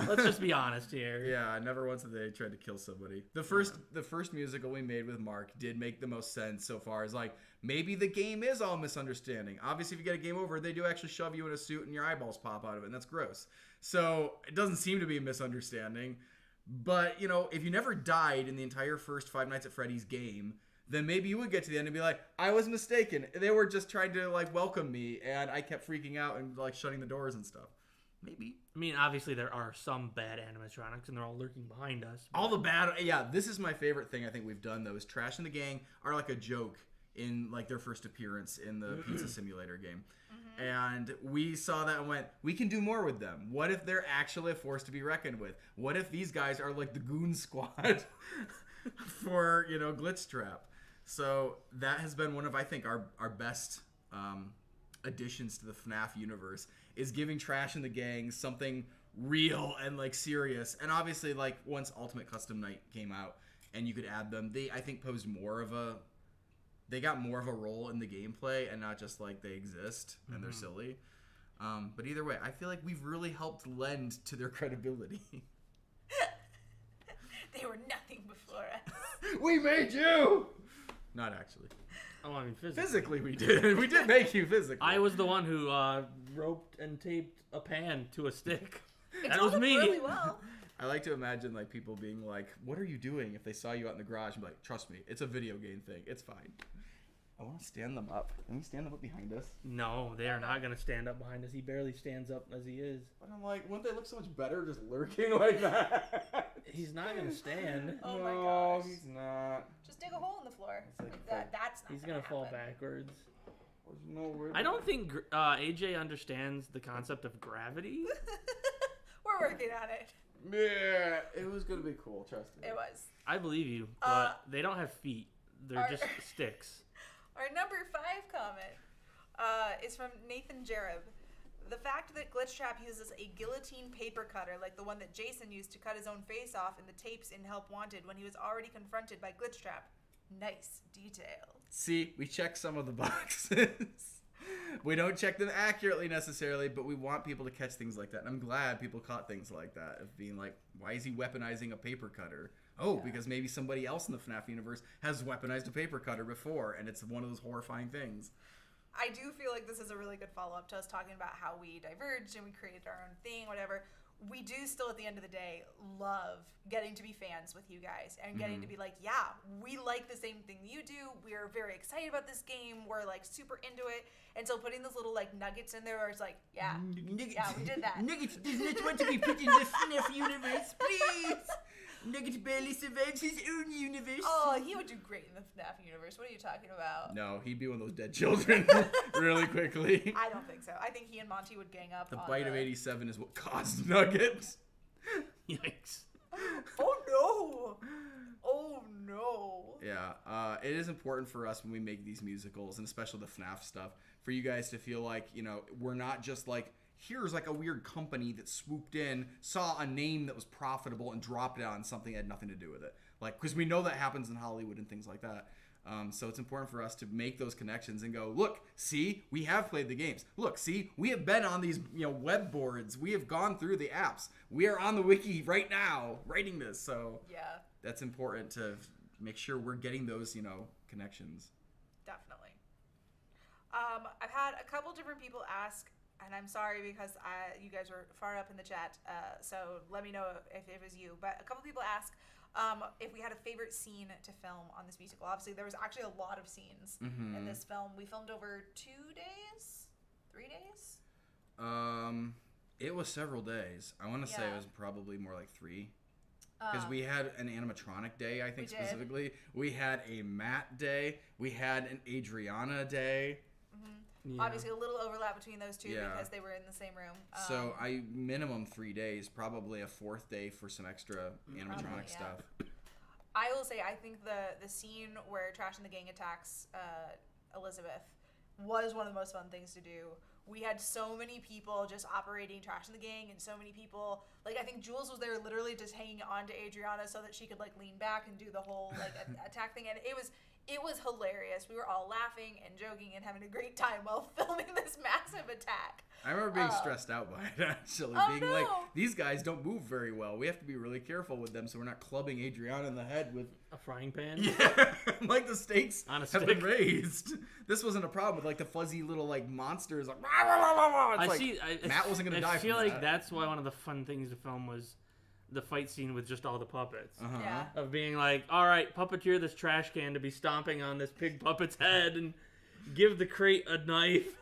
let's just be honest here. Yeah, never once have they tried to kill somebody. The first musical we made with Mark did make the most sense so far. Is like, maybe the game is all misunderstanding. Obviously, if you get a game over, they do actually shove you in a suit and your eyeballs pop out of it, and that's gross. So it doesn't seem to be a misunderstanding. But, if you never died in the entire first Five Nights at Freddy's game, then maybe you would get to the end and be like, I was mistaken. They were just trying to, welcome me, and I kept freaking out and, shutting the doors and stuff. Maybe. I mean, obviously there are some bad animatronics, and they're all lurking behind us. All the bad... Yeah, this is my favorite thing I think we've done, though, is Trash and the Gang are like a joke in, their first appearance in the Pizza Simulator game. And we saw that and went, we can do more with them. What if they're actually a force to be reckoned with? What if these guys are like the goon squad for, Glitch Trap? So that has been one of, I think, our best additions to the FNAF universe, is giving Trash and the Gang something real and serious. And obviously, once Ultimate Custom Night came out and you could add them, they, I think, posed more of a... They got more of a role in the gameplay and not just they exist and they're silly. But either way, I feel like we've really helped lend to their credibility. They were nothing before us. We made you! Not actually. Oh, I mean, physically we did. We did make you physically. I was the one who roped and taped a pan to a stick. It That was told me. Really well. I like to imagine people being like, "What are you doing?" If they saw you out in the garage and be like, "Trust me, it's a video game thing. It's fine." I want to stand them up. Can we stand them up behind us? No, they are not going to stand up behind us. He barely stands up as he is. But I'm like, wouldn't they look so much better just lurking like that? He's not going to stand. Oh my No, gosh. he's not. Just dig a hole in the floor. like That's not He's gonna going to fall happen. backwards. There's no way. I don't think AJ understands the concept of gravity. We're working on it. Yeah, it was gonna be cool. Trust me. It was. I believe you, but they don't have feet. They're just sticks. Our number 5 comment is from Nathan Jareb. The fact that Glitch Trap uses a guillotine paper cutter like the one that Jason used to cut his own face off in the tapes in Help Wanted when he was already confronted by Glitch Trap. Nice detail. See, we check some of the boxes. We don't check them accurately necessarily, but we want people to catch things like that. And I'm glad people caught things like that, of being like, why is he weaponizing a paper cutter? Oh, because maybe somebody else in the FNAF universe has weaponized a paper cutter before, and it's one of those horrifying things. I do feel like this is a really good follow-up to us talking about how we diverged and we created our own thing, whatever. we do still at the end of the day love getting to be fans with you guys and getting to be like, yeah, we like the same thing you do. We're very excited about this game. We're like super into it. And so putting those little like nuggets in there where it's like, yeah, yeah, we did that. Nuggets does not want to be put in the FNAF universe, please. Nuggets barely survives his own universe. Oh, he would do great in the FNAF universe. What are you talking about? No, he'd be one of those dead children really quickly. I don't think so. I think he and Monty would gang up. The on bite of 87 is what caused Nuggets. Yikes. Oh no! Oh no! Yeah, it is important for us when we make these musicals, and especially the FNAF stuff, for you guys to feel like, you know, we're not just like, here's like a weird company that swooped in, saw a name that was profitable, and dropped it on something that had nothing to do with it. Like, because we know that happens in Hollywood and things like that. So it's important for us to make those connections and go, look, see, we have played the games. Look, see, we have been on these, you know, web boards. We have gone through the apps. We are on the wiki right now writing this. So yeah, that's important to make sure we're getting those, you know, connections. Definitely. I've had a couple different people ask, and I'm sorry because you guys were far up in the chat, so let me know if it was you. But a couple people ask if we had a favorite scene to film on this musical. Obviously, there was actually a lot of scenes in this film. We filmed over 2 days? 3 days? It was several days. I want to say it was probably more like 3. Because we had an animatronic day, I think, specifically. We had a Matt day. We had an Adriana day. Yeah. Obviously, a little overlap between those two because they were in the same room. So I minimum 3 days, probably a 4th day for some extra animatronic stuff. I will say, I think the scene where Trash and the Gang attacks Elizabeth was one of the most fun things to do. We had so many people just operating Trash and the Gang, and so many people, like, I think Jules was there literally just hanging on to Adriana so that she could, like, lean back and do the whole, like, attack thing, and it was hilarious. We were all laughing and joking and having a great time while filming this massive attack. I remember being stressed out by it, actually. Being like, these guys don't move very well. We have to be really careful with them so we're not clubbing Adriana in the head with a frying pan. Yeah, like the stakes on a have been raised. This wasn't a problem with like the fuzzy little like monsters. Like, rah, rah, rah, rah. It's like Matt wasn't gonna die. I feel from like that. That's why one of the fun things to film was the fight scene with just all the puppets. Yeah. Of being like, all right, puppeteer this trash can to be stomping on this pig puppet's head and give the crate a knife.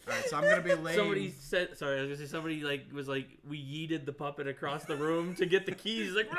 All right, so I'm gonna be lame. Somebody said, sorry, I was gonna say somebody was like, we yeeted the puppet across the room to get the keys. Like,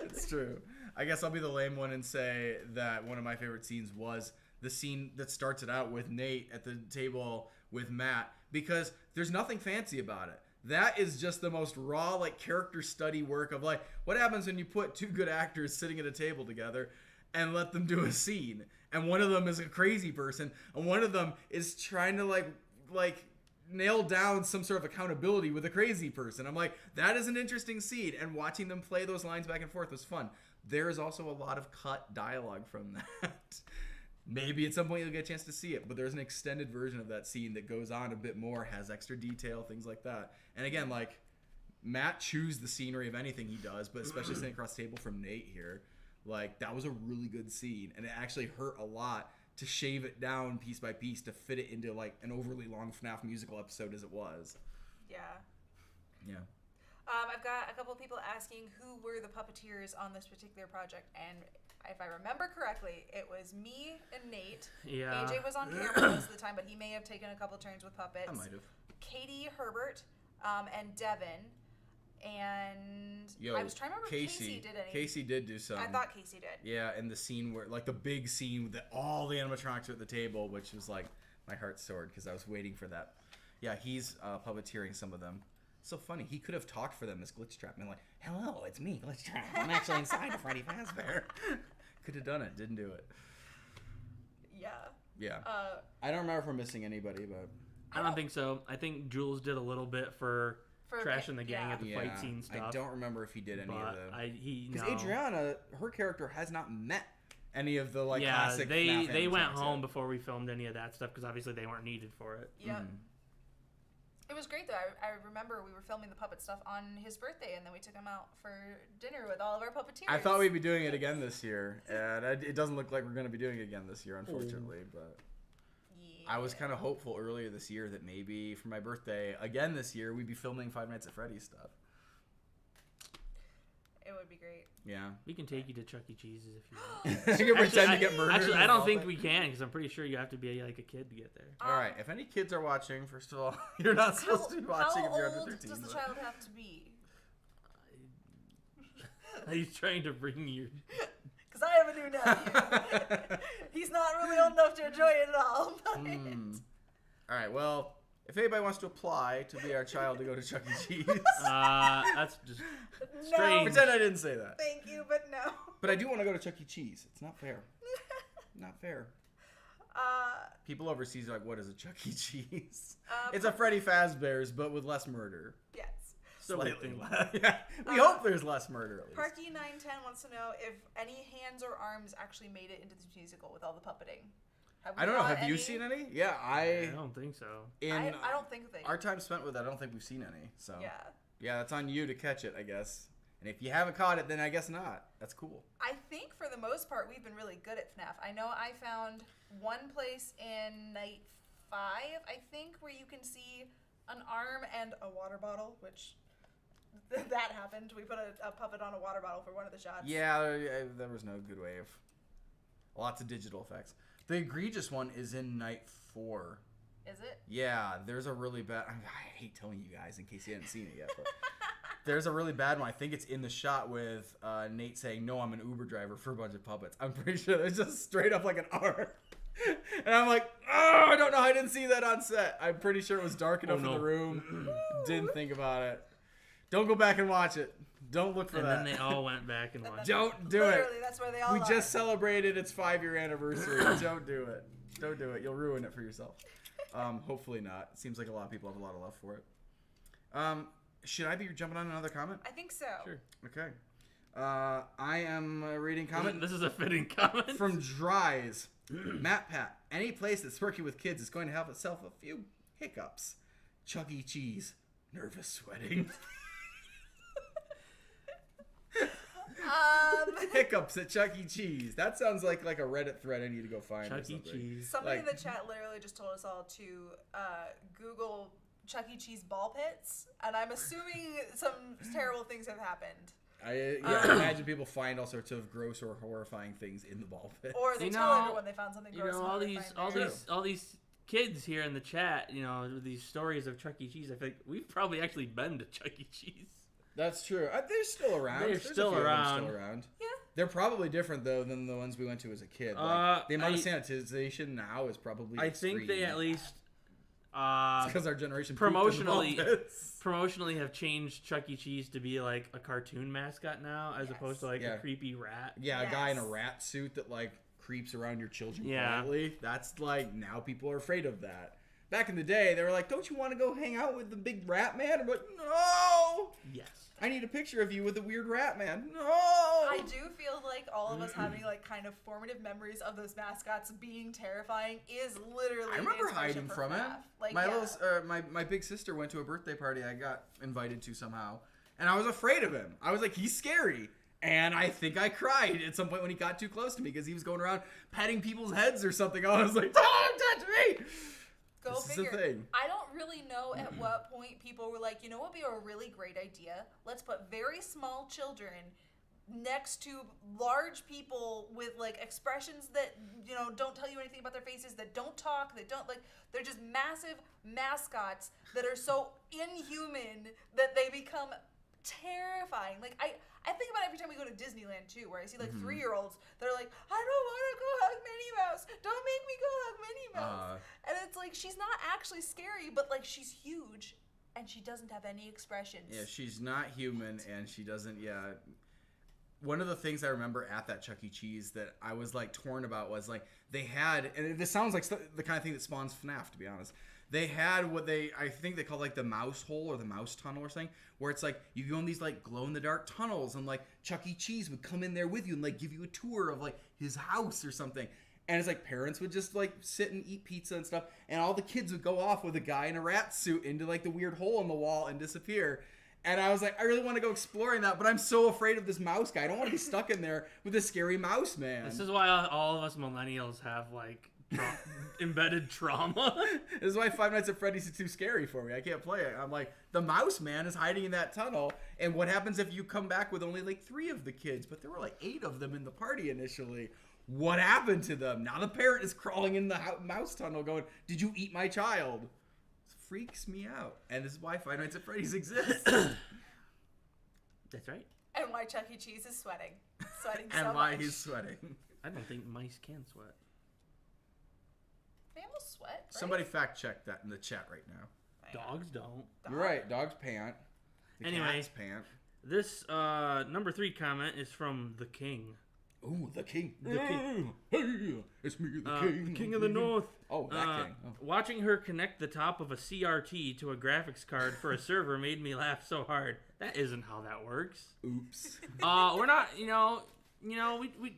it's true. I guess I'll be the lame one and say that one of my favorite scenes was the scene that starts it out with Nate at the table with Matt, because there's nothing fancy about it. That is just the most raw, like, character study work of, like, what happens when you put 2 good actors sitting at a table together and let them do a scene. And one of them is a crazy person, and one of them is trying to, like nail down some sort of accountability with a crazy person. I'm like, that is an interesting scene, and watching them play those lines back and forth was fun. There is also a lot of cut dialogue from that. Maybe at some point you'll get a chance to see it, but there's an extended version of that scene that goes on a bit more, has extra detail, things like that. And again, like, Matt chews the scenery of anything he does, but especially sitting across the table from Nate here, like, that was a really good scene, and it actually hurt a lot to shave it down piece by piece to fit it into, like, an overly long FNAF musical episode as it was. Yeah. Yeah. I've got a couple of people asking who were the puppeteers on this particular project, and if I remember correctly, it was me and Nate. Yeah. AJ was on camera most of the time, but he may have taken a couple turns with puppets. I might have. Katie, Herbert, and Devin. And Yo, I was trying to remember if Casey did anything. Casey did do some. I thought Casey did. Yeah, and the scene where, like, the big scene that all the animatronics are at the table, which was like, my heart soared because I was waiting for that. Yeah, he's puppeteering some of them. So funny. He could have talked for them as Glitchtrap and been like, hello, it's me, Glitchtrap. I'm actually inside of Freddy Fazbear. Could have done it. Didn't do it. Yeah. Yeah. I don't remember if we're missing anybody, but I don't think so. I think Jules did a little bit for Trash and the Gang at the fight scene stuff. I don't remember if he did any of them. Because Adriana, her character has not met any of the like classic FNAF they went home yet. before we filmed any of that stuff because obviously they weren't needed for it. Yeah. It was great though. I remember we were filming the puppet stuff on his birthday, and then we took him out for dinner with all of our puppeteers. I thought we'd be doing it again this year, and it doesn't look like we're going to be doing it again this year, unfortunately. But I was kind of hopeful earlier this year that maybe for my birthday, again this year, we'd be filming Five Nights at Freddy's stuff. It would be great. Yeah. We can take you to Chuck E. Cheese's if you want. You can pretend to get murdered. Actually, I don't think we can because I'm pretty sure you have to be like a kid to get there. All right. If any kids are watching, first of all, you're not supposed to be watching if you're under 13. How old does the child have to be? He's trying to bring you. Because I have a new nephew. He's not really old enough to enjoy it at all. But... All right. Well, if anybody wants to apply to be our child to go to Chuck E. Cheese, that's just strange. Pretend I didn't say that. Thank you, but no. But I do want to go to Chuck E. Cheese. It's not fair. Not fair. People overseas are like, what is a Chuck E. Cheese? It's a Freddy Fazbear's, but with less murder. Yes. Slightly less. Yeah. We hope there's less murder at least. Parky910 wants to know if any hands or arms actually made it into the musical with all the puppeting. I don't know. Have you seen any? Yeah, I don't think so. I don't think they. Our time spent with it, I don't think we've seen any. So yeah, that's on you to catch it, I guess. And if you haven't caught it, then I guess not. That's cool. I think for the most part, we've been really good at FNAF. I know I found one place in night 5, I think, where you can see an arm and a water bottle, which that happened. We put a puppet on a water bottle for one of the shots. Yeah, there was no good way of. Lots of digital effects. The egregious one is in night 4. Is it? Yeah, there's a really bad. I hate telling you guys in case you haven't seen it yet, but there's a really bad one. I think it's in the shot with Nate saying, "No, I'm an Uber driver" for a bunch of puppets. I'm pretty sure there's just straight up like an arm, and I'm like, oh, I don't know. I didn't see that on set. I'm pretty sure it was dark enough in the room. Didn't think about it. Don't go back and watch it. Don't look for that. And then they all went back and watched. Don't do it. Literally, that's where they all We are. just celebrated its 5-year anniversary. Don't do it. Don't do it. You'll ruin it for yourself. Hopefully not. It seems like a lot of people have a lot of love for it. Should I be jumping on another comment? I think so. Sure. Okay. I am reading comment. This is a fitting comment. From Dries. Matt Pat. Any place that's working with kids is going to have itself a few hiccups. Chuck E. Cheese. Nervous sweating. Hiccups at Chuck E. Cheese. That sounds like a Reddit thread I need to go find. Chuck E. Cheese. Somebody in the chat literally just told us all to Google Chuck E. Cheese ball pits, and I'm assuming some terrible things have happened. I imagine people find all sorts of gross or horrifying things in the ball pit. Or they tell everyone they found something gross. All these kids here in the chat, these stories of Chuck E. Cheese. I think we've probably actually been to Chuck E. Cheese. That's true. They're still around. They're still around. Yeah. They're probably different though than the ones we went to as a kid. Like, the amount of sanitization now is probably. I think they at least. Because our generation promotionally have changed Chuck E. Cheese to be like a cartoon mascot now, as opposed to like a creepy rat. Yeah, a guy in a rat suit that like creeps around your children quietly. That's like now people are afraid of that. Back in the day, they were like, "Don't you want to go hang out with the big rat man?" I'm like, "No." Yes. I need a picture of you with the weird rat man. No. I do feel like all of us having like kind of formative memories of those mascots being terrifying is literally. I remember hiding from it. Like, my big sister went to a birthday party I got invited to somehow, and I was afraid of him. I was like, he's scary. And I think I cried at some point when he got too close to me because he was going around patting people's heads or something. I was like, don't touch me. Go this figure. Is a thing. I don't really know at what point people were like, you know what would be a really great idea? Let's put very small children next to large people with like expressions that don't tell you anything about their faces, that don't talk, that don't they're just massive mascots that are so inhuman that they become terrifying. Like I think about it every time we go to Disneyland too, where I see like 3-year-olds that are like, I don't want to go hug Minnie Mouse. Don't make me go hug Minnie Mouse. And it's like she's not actually scary, but like she's huge and she doesn't have any expressions. Yeah, she's not human and she doesn't. Yeah. One of the things I remember at that Chuck E. Cheese that I was like torn about was like they had, and this sounds like the kind of thing that spawns FNAF, to be honest. They had what I think they call like the mouse hole or the mouse tunnel or something, where it's like you go in these like glow in the dark tunnels and like Chuck E. Cheese would come in there with you and like give you a tour of like his house or something. And it's like parents would just like sit and eat pizza and stuff, and all the kids would go off with a guy in a rat suit into like the weird hole in the wall and disappear. And I was like, I really want to go exploring that, but I'm so afraid of this mouse guy. I don't want to be stuck in there with a scary mouse man. This is why all of us millennials have like embedded trauma. This is why Five Nights at Freddy's is too scary for me. I can't play it. I'm like, the mouse man is hiding in that tunnel, and what happens if you come back with only like 3 of the kids? But there were like 8 of them in the party initially. What happened to them? Now the parent is crawling in the mouse tunnel going, did you eat my child? This freaks me out. And this is why Five Nights at Freddy's exists. That's right. And why Chuck E. Cheese is sweating. Sweating so And why much. he's sweating. I don't think mice can sweat. Mammals sweat, right? Somebody fact check that in the chat right now. Dogs don't. You're right. Dogs pant. The Anyway. cats pant. This number 3 comment is from the King. Ooh, the king. The king. Hey, it's me, the king. The King of the North. Oh, that king. Oh. Watching her connect the top of a CRT to a graphics card for a server made me laugh so hard. That isn't how that works. Oops. We're not, we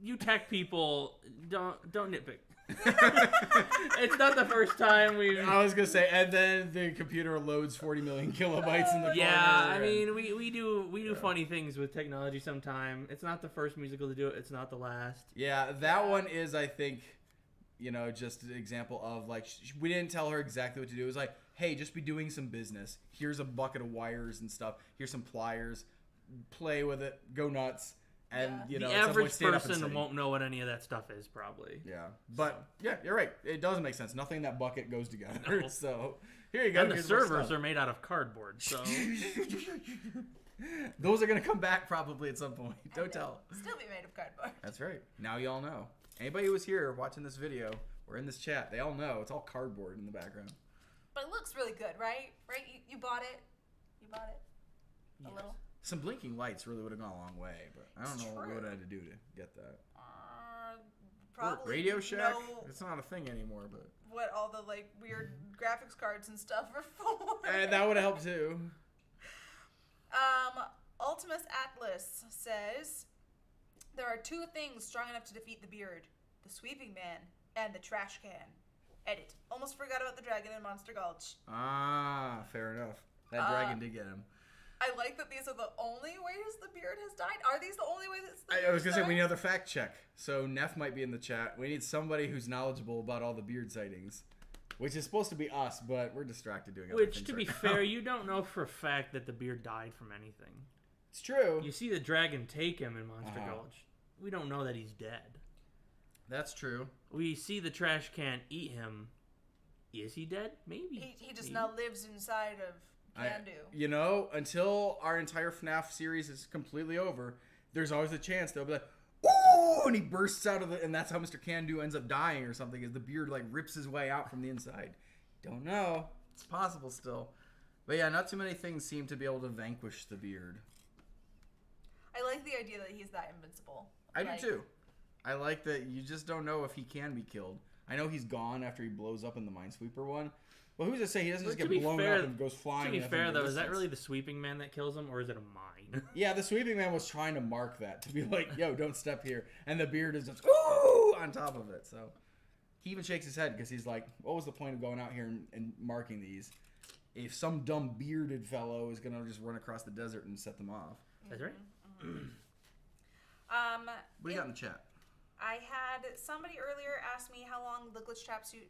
you tech people don't nitpick. It's not the first time we. I was gonna say, and then the computer loads 40 million kilobytes in the corner. I mean, we do funny things with technology sometime. It's not the first musical to do it. It's not the last. Yeah, that one is, I think, just an example of like we didn't tell her exactly what to do. It was like, hey, just be doing some business. Here's a bucket of wires and stuff. Here's some pliers. Play with it. Go nuts. And the at some point, average stand up and person sing. won't know what any of that stuff is, probably. Yeah, but yeah, you're right. It doesn't make sense. Nothing in that bucket goes together. No. So here you go. And the Here's more servers stuff. are made out of cardboard, so Those are gonna come back probably at some point. Don't tell. Still be made of cardboard. That's right. Now you all know. Anybody who was here watching this video or in this chat, they all know it's all cardboard in the background. But it looks really good, right? Right? You bought it? You bought it? A little? Some blinking lights really would have gone a long way, but I don't It's know what we true. would have had to do to get that. Probably Radio Shack? know It's not a thing anymore, but what all the like weird graphics cards and stuff are for. that would have helped too. Ultimus Atlas says there are 2 things strong enough to defeat the beard: the sweeping man and the trash can. Edit. Almost forgot about the dragon in Monster Gulch. Ah, fair enough. That dragon did get him. I like that these are the only ways the beard has died. Are these the only ways it's I was gonna say we need another fact check. So Neff might be in the chat. We need somebody who's knowledgeable about all the beard sightings, which is supposed to be us, but we're distracted doing other which, things to right be now. fair, you don't know for a fact that the beard died from anything. It's true. You see the dragon take him in Monster Uh-huh. Gulch. We don't know that he's dead. That's true. We see the trash can eat him. Is he dead? Maybe. He just Maybe. now lives inside of Candu. Until our entire FNAF series is completely over, there's always a chance they'll be like, "Ooh!" and he bursts out of it, and that's how Mr. Candu ends up dying or something. Is the beard like rips his way out from the inside? Don't know. It's possible still, but yeah, not too many things seem to be able to vanquish the beard. I like the idea that he's that invincible. I Like, do too. I like that you just don't know if he can be killed. I know he's gone after he blows up in the Minesweeper one. Well, who's to say he doesn't just But get to be blown fair- up and goes flying? To be in fair, the though, is that distance? really the sweeping man that kills him, or is it a mine? Yeah, the sweeping man was trying to mark that to be like, "Yo, don't step here," and the beard is just ooh on top of it. So he even shakes his head because he's like, "What was the point of going out here and marking these if some dumb bearded fellow is gonna just run across the desert and set them off?" That's right. What do you got in the chat? I had somebody earlier ask me how long the glitch trap suit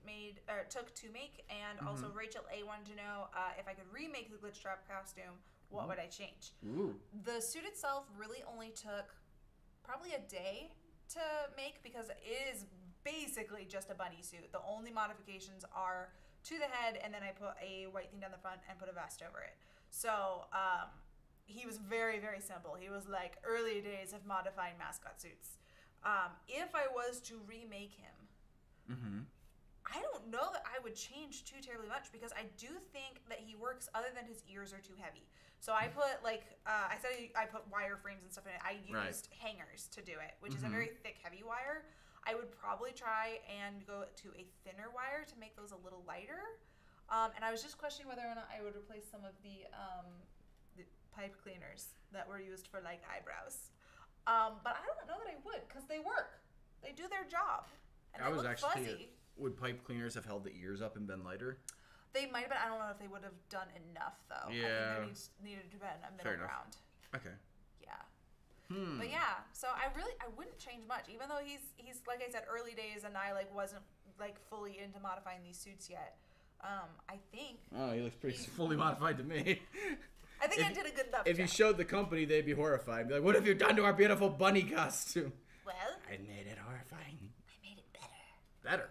took to make, and also Rachel A wanted to know if I could remake the glitch trap costume, what would I change? Ooh. The suit itself really only took probably a day to make because it is basically just a bunny suit. The only modifications are to the head, and then I put a white thing down the front and put a vest over it. So he was very, very simple. He was like early days of modifying mascot suits. If I was to remake him, I don't know that I would change too terribly much because I do think that he works other than his ears are too heavy. So I put I said I put wire frames and stuff in it. I used hangers to do it, which is a very thick, heavy wire. I would probably try and go to a thinner wire to make those a little lighter. And I was just questioning whether or not I would replace some of the pipe cleaners that were used for like eyebrows. But I don't know that I would because they work. They do their job. And I they was look actually fuzzy. thinking, would pipe cleaners have held the ears up and been lighter? They might have been. I don't know if they would have done enough though. Yeah. I think there needed to be a middle Fair enough. ground. Okay. Yeah. But yeah, so I wouldn't change much, even though he's like I said, early days, and I wasn't like fully into modifying these suits yet. I think. Oh, he looks pretty fully modified to me. I think I did a good enough If job. you showed the company, they'd be horrified. Be like, what have you done to our beautiful bunny costume? Well, I made it horrifying. I made it better. Better.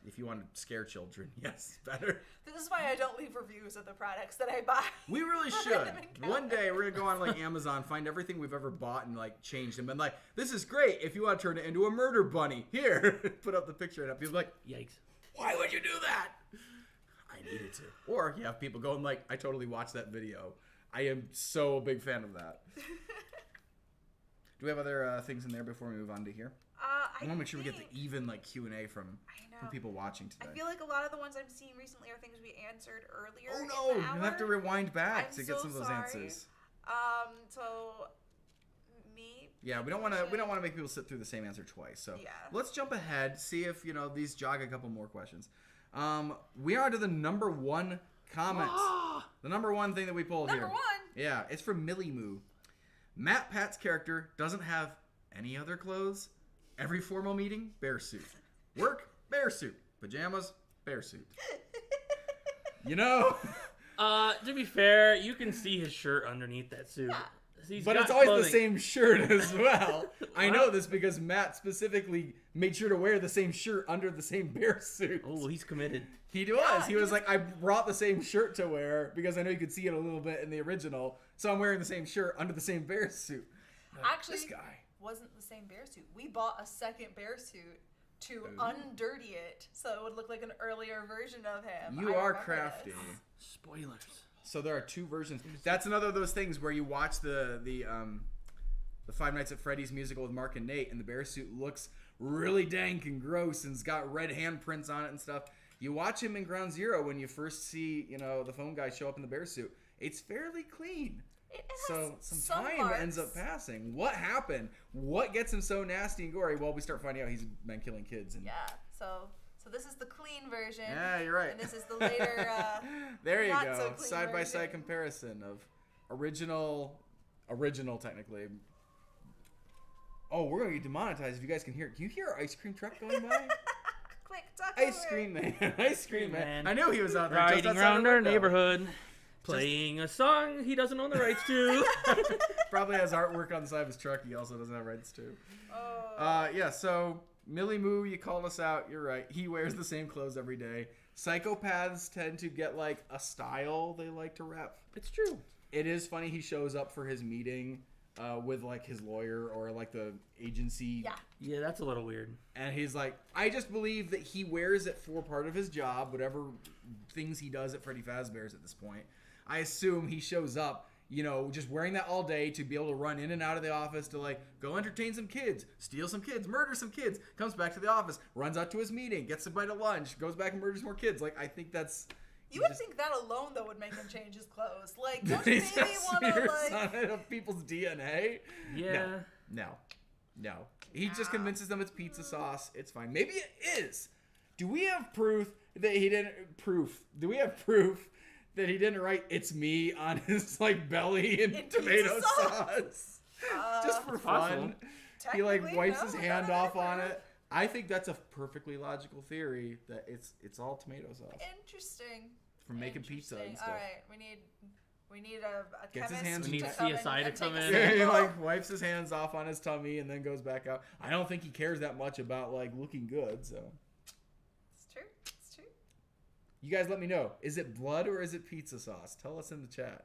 If you want to scare children, yes, better. This is why I don't leave reviews of the products that I buy. We really should. One day we're gonna go on like Amazon, find everything we've ever bought and like changed them, and like, this is great. If you want to turn it into a murder bunny, here, put up the picture and people like, Yikes. why would you do that? I needed to. Or you have people going like, I totally watched that video. I am so a big fan of that. Do we have other things in there before we move on to here? I want to make sure we get the even like Q&A from people watching today. I feel like a lot of the ones I'm seeing recently are things we answered earlier. Oh no, you have to rewind back to get some of those sorry. answers. So me. Yeah, we don't want to make people sit through the same answer twice. So let's jump ahead, see if these jog a couple more questions. We are to the number one comment. The number one thing that we pulled here. Number one. Yeah, it's from Millie Moo. Matt Pat's character doesn't have any other clothes. Every formal meeting, bear suit. Work, bear suit. Pajamas, bear suit. To be fair, you can see his shirt underneath that suit. But it's always the same shirt as well. I know this because Matt specifically made sure to wear the same shirt under the same bear suit. Oh, he's committed. He was. Yeah, he was like, I brought the same shirt to wear because I know you could see it a little bit in the original. So I'm wearing the same shirt under the same bear suit. Actually, this guy wasn't the same bear suit. We bought a second bear suit to undirty it so it would look like an earlier version of him. You are crafty. Spoilers. So there are two versions. That's another of those things where you watch the Five Nights at Freddy's musical with Mark and Nate, and the bear suit looks really dank and gross and it's got red handprints on it and stuff. You watch him in Ground Zero when you first see, the phone guy show up in the bear suit. It's fairly clean. So some time marks. ends up passing. What happened? What gets him so nasty and gory? Well, we start finding out he's been killing kids. And So this is the clean version. Yeah, you're right. And this is the later. There you not go. So clean Side by side version. comparison of original technically. Oh, we're gonna get demonetized if you guys can hear it. Can you hear our ice cream truck going by? Quick, talk Ice cream man. Ice cream man. I knew he was out there. Riding just outside around our our window. neighborhood, playing a song he doesn't own the rights to. Probably has artwork on the side of his truck he also doesn't have rights to. So Millie Moo, you called us out. You're right. He wears the same clothes every day. Psychopaths tend to get like a style they like to rep. It's true. It is funny he shows up for his meeting with like his lawyer or like the agency. Yeah, that's a little weird. And he's like, I just believe that he wears it for part of his job, whatever things he does at Freddy Fazbear's at this point. I assume he shows up, just wearing that all day to be able to run in and out of the office to like go entertain some kids, steal some kids, murder some kids, comes back to the office, runs out to his meeting, gets a bite of lunch, goes back and murders more kids. Like, I think that's... You would think that alone, though, would make him change his clothes. Like, don't you maybe want to, like... of people's DNA? Yeah. No. He just convinces them it's pizza sauce. It's fine. Maybe it is. Do we have proof that he didn't... Do we have proof that he didn't write "It's me" on his, like, belly in tomato sauce? Just for fun. He, like, wipes his hand off on it. I think that's a perfectly logical theory that it's all tomato sauce. Interesting. From making pizza and stuff. All right, we need a Gets his chemist hands to We need come in CSI to and come take a in. He sample. like wipes his hands off on his tummy and then goes back out. I don't think he cares that much about like looking good. So It's true. you guys let me know. Is it blood or is it pizza sauce? Tell us in the chat.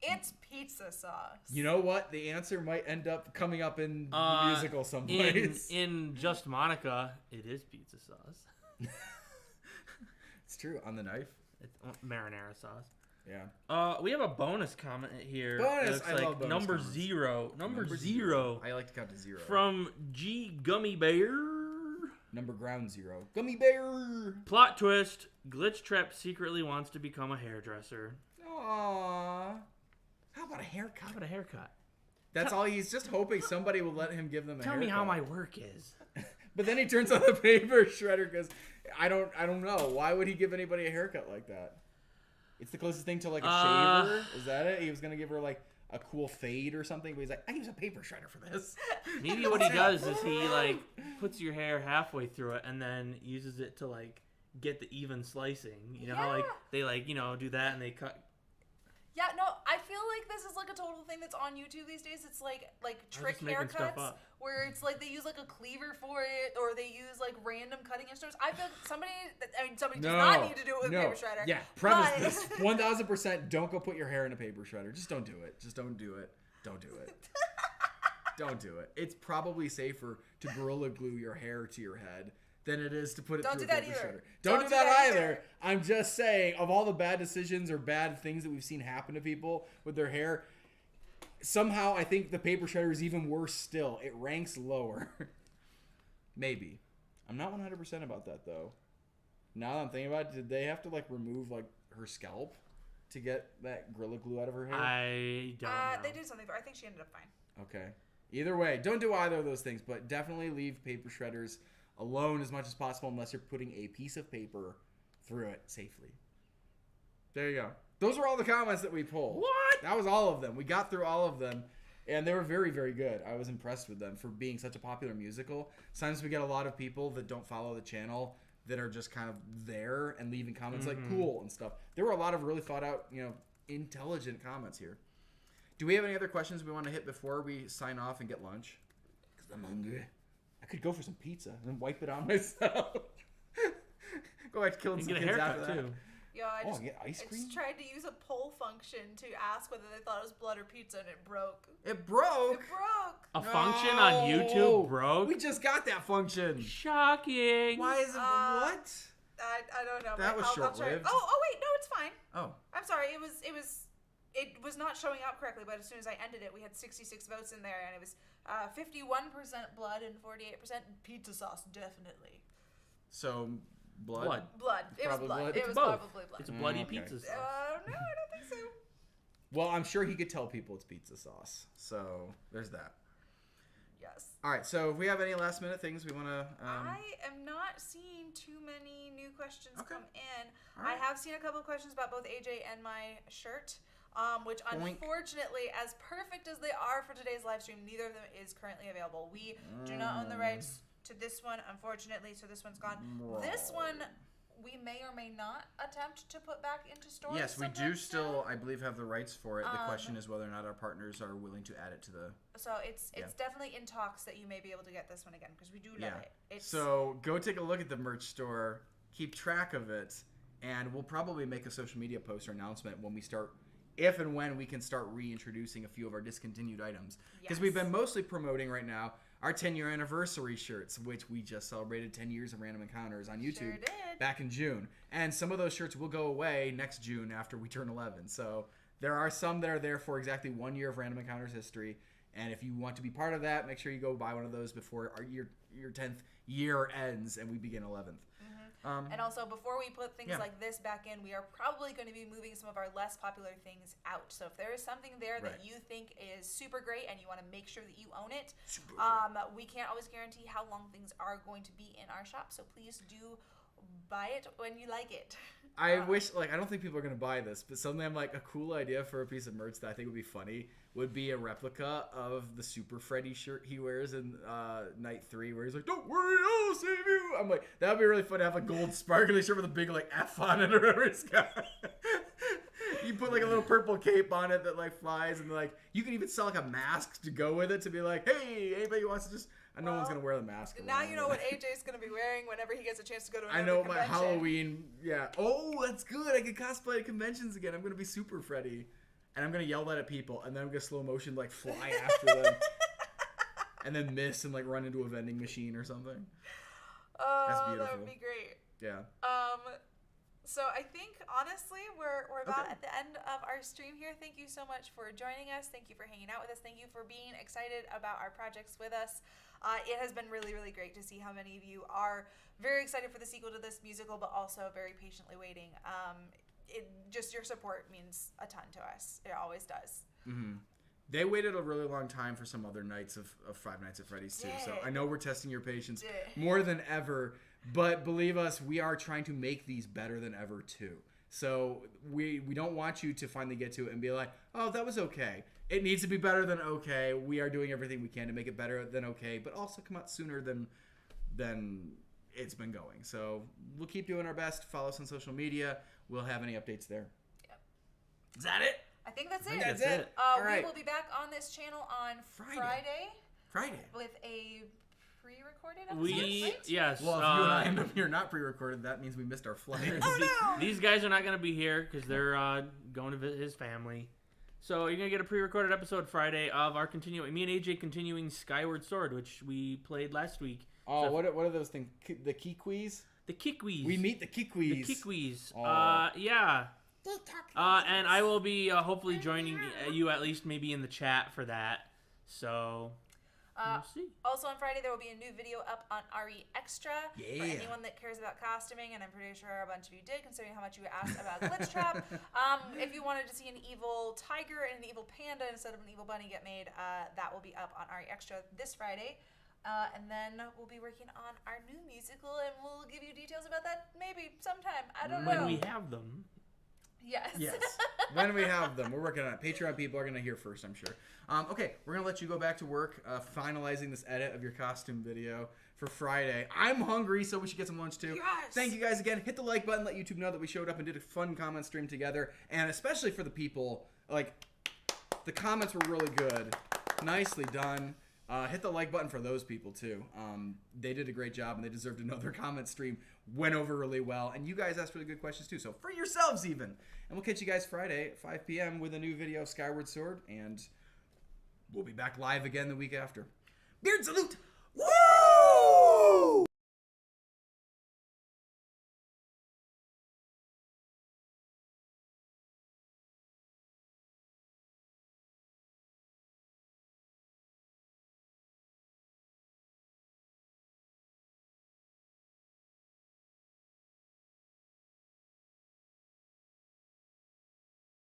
It's pizza sauce. You know what? The answer might end up coming up in the musical someplace. In Just Monica, it is pizza sauce. It's true. On the knife. It's marinara sauce. Yeah. We have a bonus comment here. Bonus! It looks I like love bonus number comments. zero. Number zero. I like to count to zero. From G Gummy Bear. Number ground zero. Gummy bear. Plot twist. Glitch Trap secretly wants to become a hairdresser. Aww. How about a haircut? That's all. He's just hoping somebody will let him give them a Tell haircut. me how my work is. But then he turns on the paper shredder because I don't know. Why would he give anybody a haircut like that? It's the closest thing to like a shaver. Is that it? He was gonna give her like a cool fade or something. But he's like, I use a paper shredder for this. Maybe what he does is he like puts your hair halfway through it and then uses it to like get the even slicing. You know how like they like do that and they cut. Yeah, no, I feel like this is like a total thing that's on YouTube these days. It's like trick haircuts where it's like they use like a cleaver for it, or they use like random cutting instruments. I feel like somebody does not need to do it with a paper shredder. Yeah, premise this 1000%. Don't go put your hair in a paper shredder. Just don't do it. Just don't do it. Don't do it. Don't do it. It's probably safer to Gorilla Glue your hair to your head than it is to put it through a paper shredder. Don't do that either. I'm just saying, of all the bad decisions or bad things that we've seen happen to people with their hair, somehow I think the paper shredder is even worse still. It ranks lower. Maybe. I'm not 100% about that, though. Now that I'm thinking about it, did they have to like remove like her scalp to get that Gorilla Glue out of her hair? I don't know. They did something, but I think she ended up fine. Okay. Either way, don't do either of those things, but definitely leave paper shredders alone as much as possible unless you're putting a piece of paper through it safely. There you go. Those were all the comments that we pulled. What? That was all of them. We got through all of them, and they were very, very good. I was impressed with them for being such a popular musical. Sometimes we get a lot of people that don't follow the channel that are just kind of there and leaving comments like cool and stuff. There were a lot of really thought out, intelligent comments here. Do we have any other questions we want to hit before we sign off and get lunch? Because I'm hungry. I could go for some pizza and then wipe it on myself. Go back to killing some kids after that. Too. Yeah, I just get ice cream? tried to use a poll function to ask whether they thought it was blood or pizza, and it broke. It broke? It broke. A function on YouTube broke? We just got that function. Shocking. Why is it what? I don't know. That was short-lived. Oh wait, no, it's fine. Oh. I'm sorry. It was not showing up correctly, but as soon as I ended it, we had 66 votes in there, and it was 51% blood and 48% pizza sauce, definitely. So, blood? Blood. It was blood. It was both. probably blood. It's a bloody pizza sauce. No, I don't think so. Well, I'm sure he could tell people it's pizza sauce. So, there's that. Yes. All right, so if we have any last minute things we want to... I am not seeing too many new questions come in. Right. I have seen a couple of questions about both AJ and my shirt. Which unfortunately, as perfect as they are for today's live stream, neither of them is currently available. We do not own the rights to this one, unfortunately, so this one's gone. This one, we may or may not attempt to put back into stores. Yes, we do still, I believe, have the rights for it. The question is whether or not our partners are willing to add it to the... So it's definitely in talks that you may be able to get this one again, because we do love it. So go take a look at the merch store, keep track of it, and we'll probably make a social media post or announcement when we start... If and when we can start reintroducing a few of our discontinued items. Because we've been mostly promoting right now our 10-year anniversary shirts, which we just celebrated 10 years of Random Encounters on YouTube back in June. And some of those shirts will go away next June after we turn 11. So there are some that are there for exactly 1 year of Random Encounters history. And if you want to be part of that, make sure you go buy one of those before your 10th year ends and we begin 11th. And also, before we put things like this back in, we are probably going to be moving some of our less popular things out. So if there is something there that you think is super great and you want to make sure that you own it, we can't always guarantee how long things are going to be in our shop. So please do buy it when you like it. I wish, I don't think people are going to buy this, but something I'm a cool idea for a piece of merch that I think would be funny would be a replica of the Super Freddy shirt he wears in Night 3, where he's like, "Don't worry, I'll save you." I'm like, that would be really fun to have a gold sparkly shirt with a big F on it or whatever it's got. You put a little purple cape on it that flies, and you can even sell a mask to go with it to be hey, anybody who wants to just... no one's going to wear the mask. Now you know what AJ's going to be wearing whenever he gets a chance to go to another convention. convention. My Halloween, Oh, that's good. I can cosplay at conventions again. I'm going to be Super Freddy. And I'm going to yell that at people, and then I'm going to slow motion, fly after them. And then miss and, run into a vending machine or something. Oh, that's beautiful. That would be great. Yeah. So I think, honestly, we're about at the end of our stream here. Thank you so much for joining us. Thank you for hanging out with us. Thank you for being excited about our projects with us. It has been really, really great to see how many of you are very excited for the sequel to this musical, but also very patiently waiting. Just your support means a ton to us. It always does. Mm-hmm. They waited a really long time for some other nights of Five Nights at Freddy's too. So I know we're testing your patience more than ever. But believe us, we are trying to make these better than ever too. So we don't want you to finally get to it and be like, oh, that was okay. It needs to be better than okay. We are doing everything we can to make it better than okay, but also come out sooner than it's been going. So we'll keep doing our best. Follow us on social media. We'll have any updates there. Yep. Is that it? I think that's it. That's it. All right. We will be back on this channel on Friday with a pre-recorded episode, right? Yes. Well, if you and I end up here not pre-recorded, that means we missed our flight. These guys are not going to be here because they're going to visit his family. So you're going to get a pre-recorded episode Friday of our me and AJ continuing Skyward Sword, which we played last week. Oh, so what are those things? The Kikwis? The Kikwis. We meet the Kikwis. The Kikwis. Oh. Yeah. And I will be hopefully joining you at least maybe in the chat for that. So we'll see. Also on Friday there will be a new video up on RE Extra for anyone that cares about costuming, and I'm pretty sure a bunch of you did, considering how much you asked about Glitch Trap. If you wanted to see an evil tiger and an evil panda instead of an evil bunny get made, that will be up on RE Extra this Friday. And then we'll be working on our new musical, and we'll give you details about that maybe sometime. I don't know. When we have them. Yes. Yes. When we have them. We're working on it. Patreon people are going to hear first, I'm sure. Okay, we're going to let you go back to work, finalizing this edit of your costume video for Friday. I'm hungry, so we should get some lunch too. Yes. Thank you guys again. Hit the like button, let YouTube know that we showed up and did a fun comment stream together. And especially for the people, like, the comments were really good. Nicely done. Hit the like button for those people too. They did a great job and they deserved another comment stream. Went over really well, and you guys asked really good questions too. So for yourselves even. And we'll catch you guys Friday at 5 p.m. with a new video of Skyward Sword, and we'll be back live again the week after. Beard salute!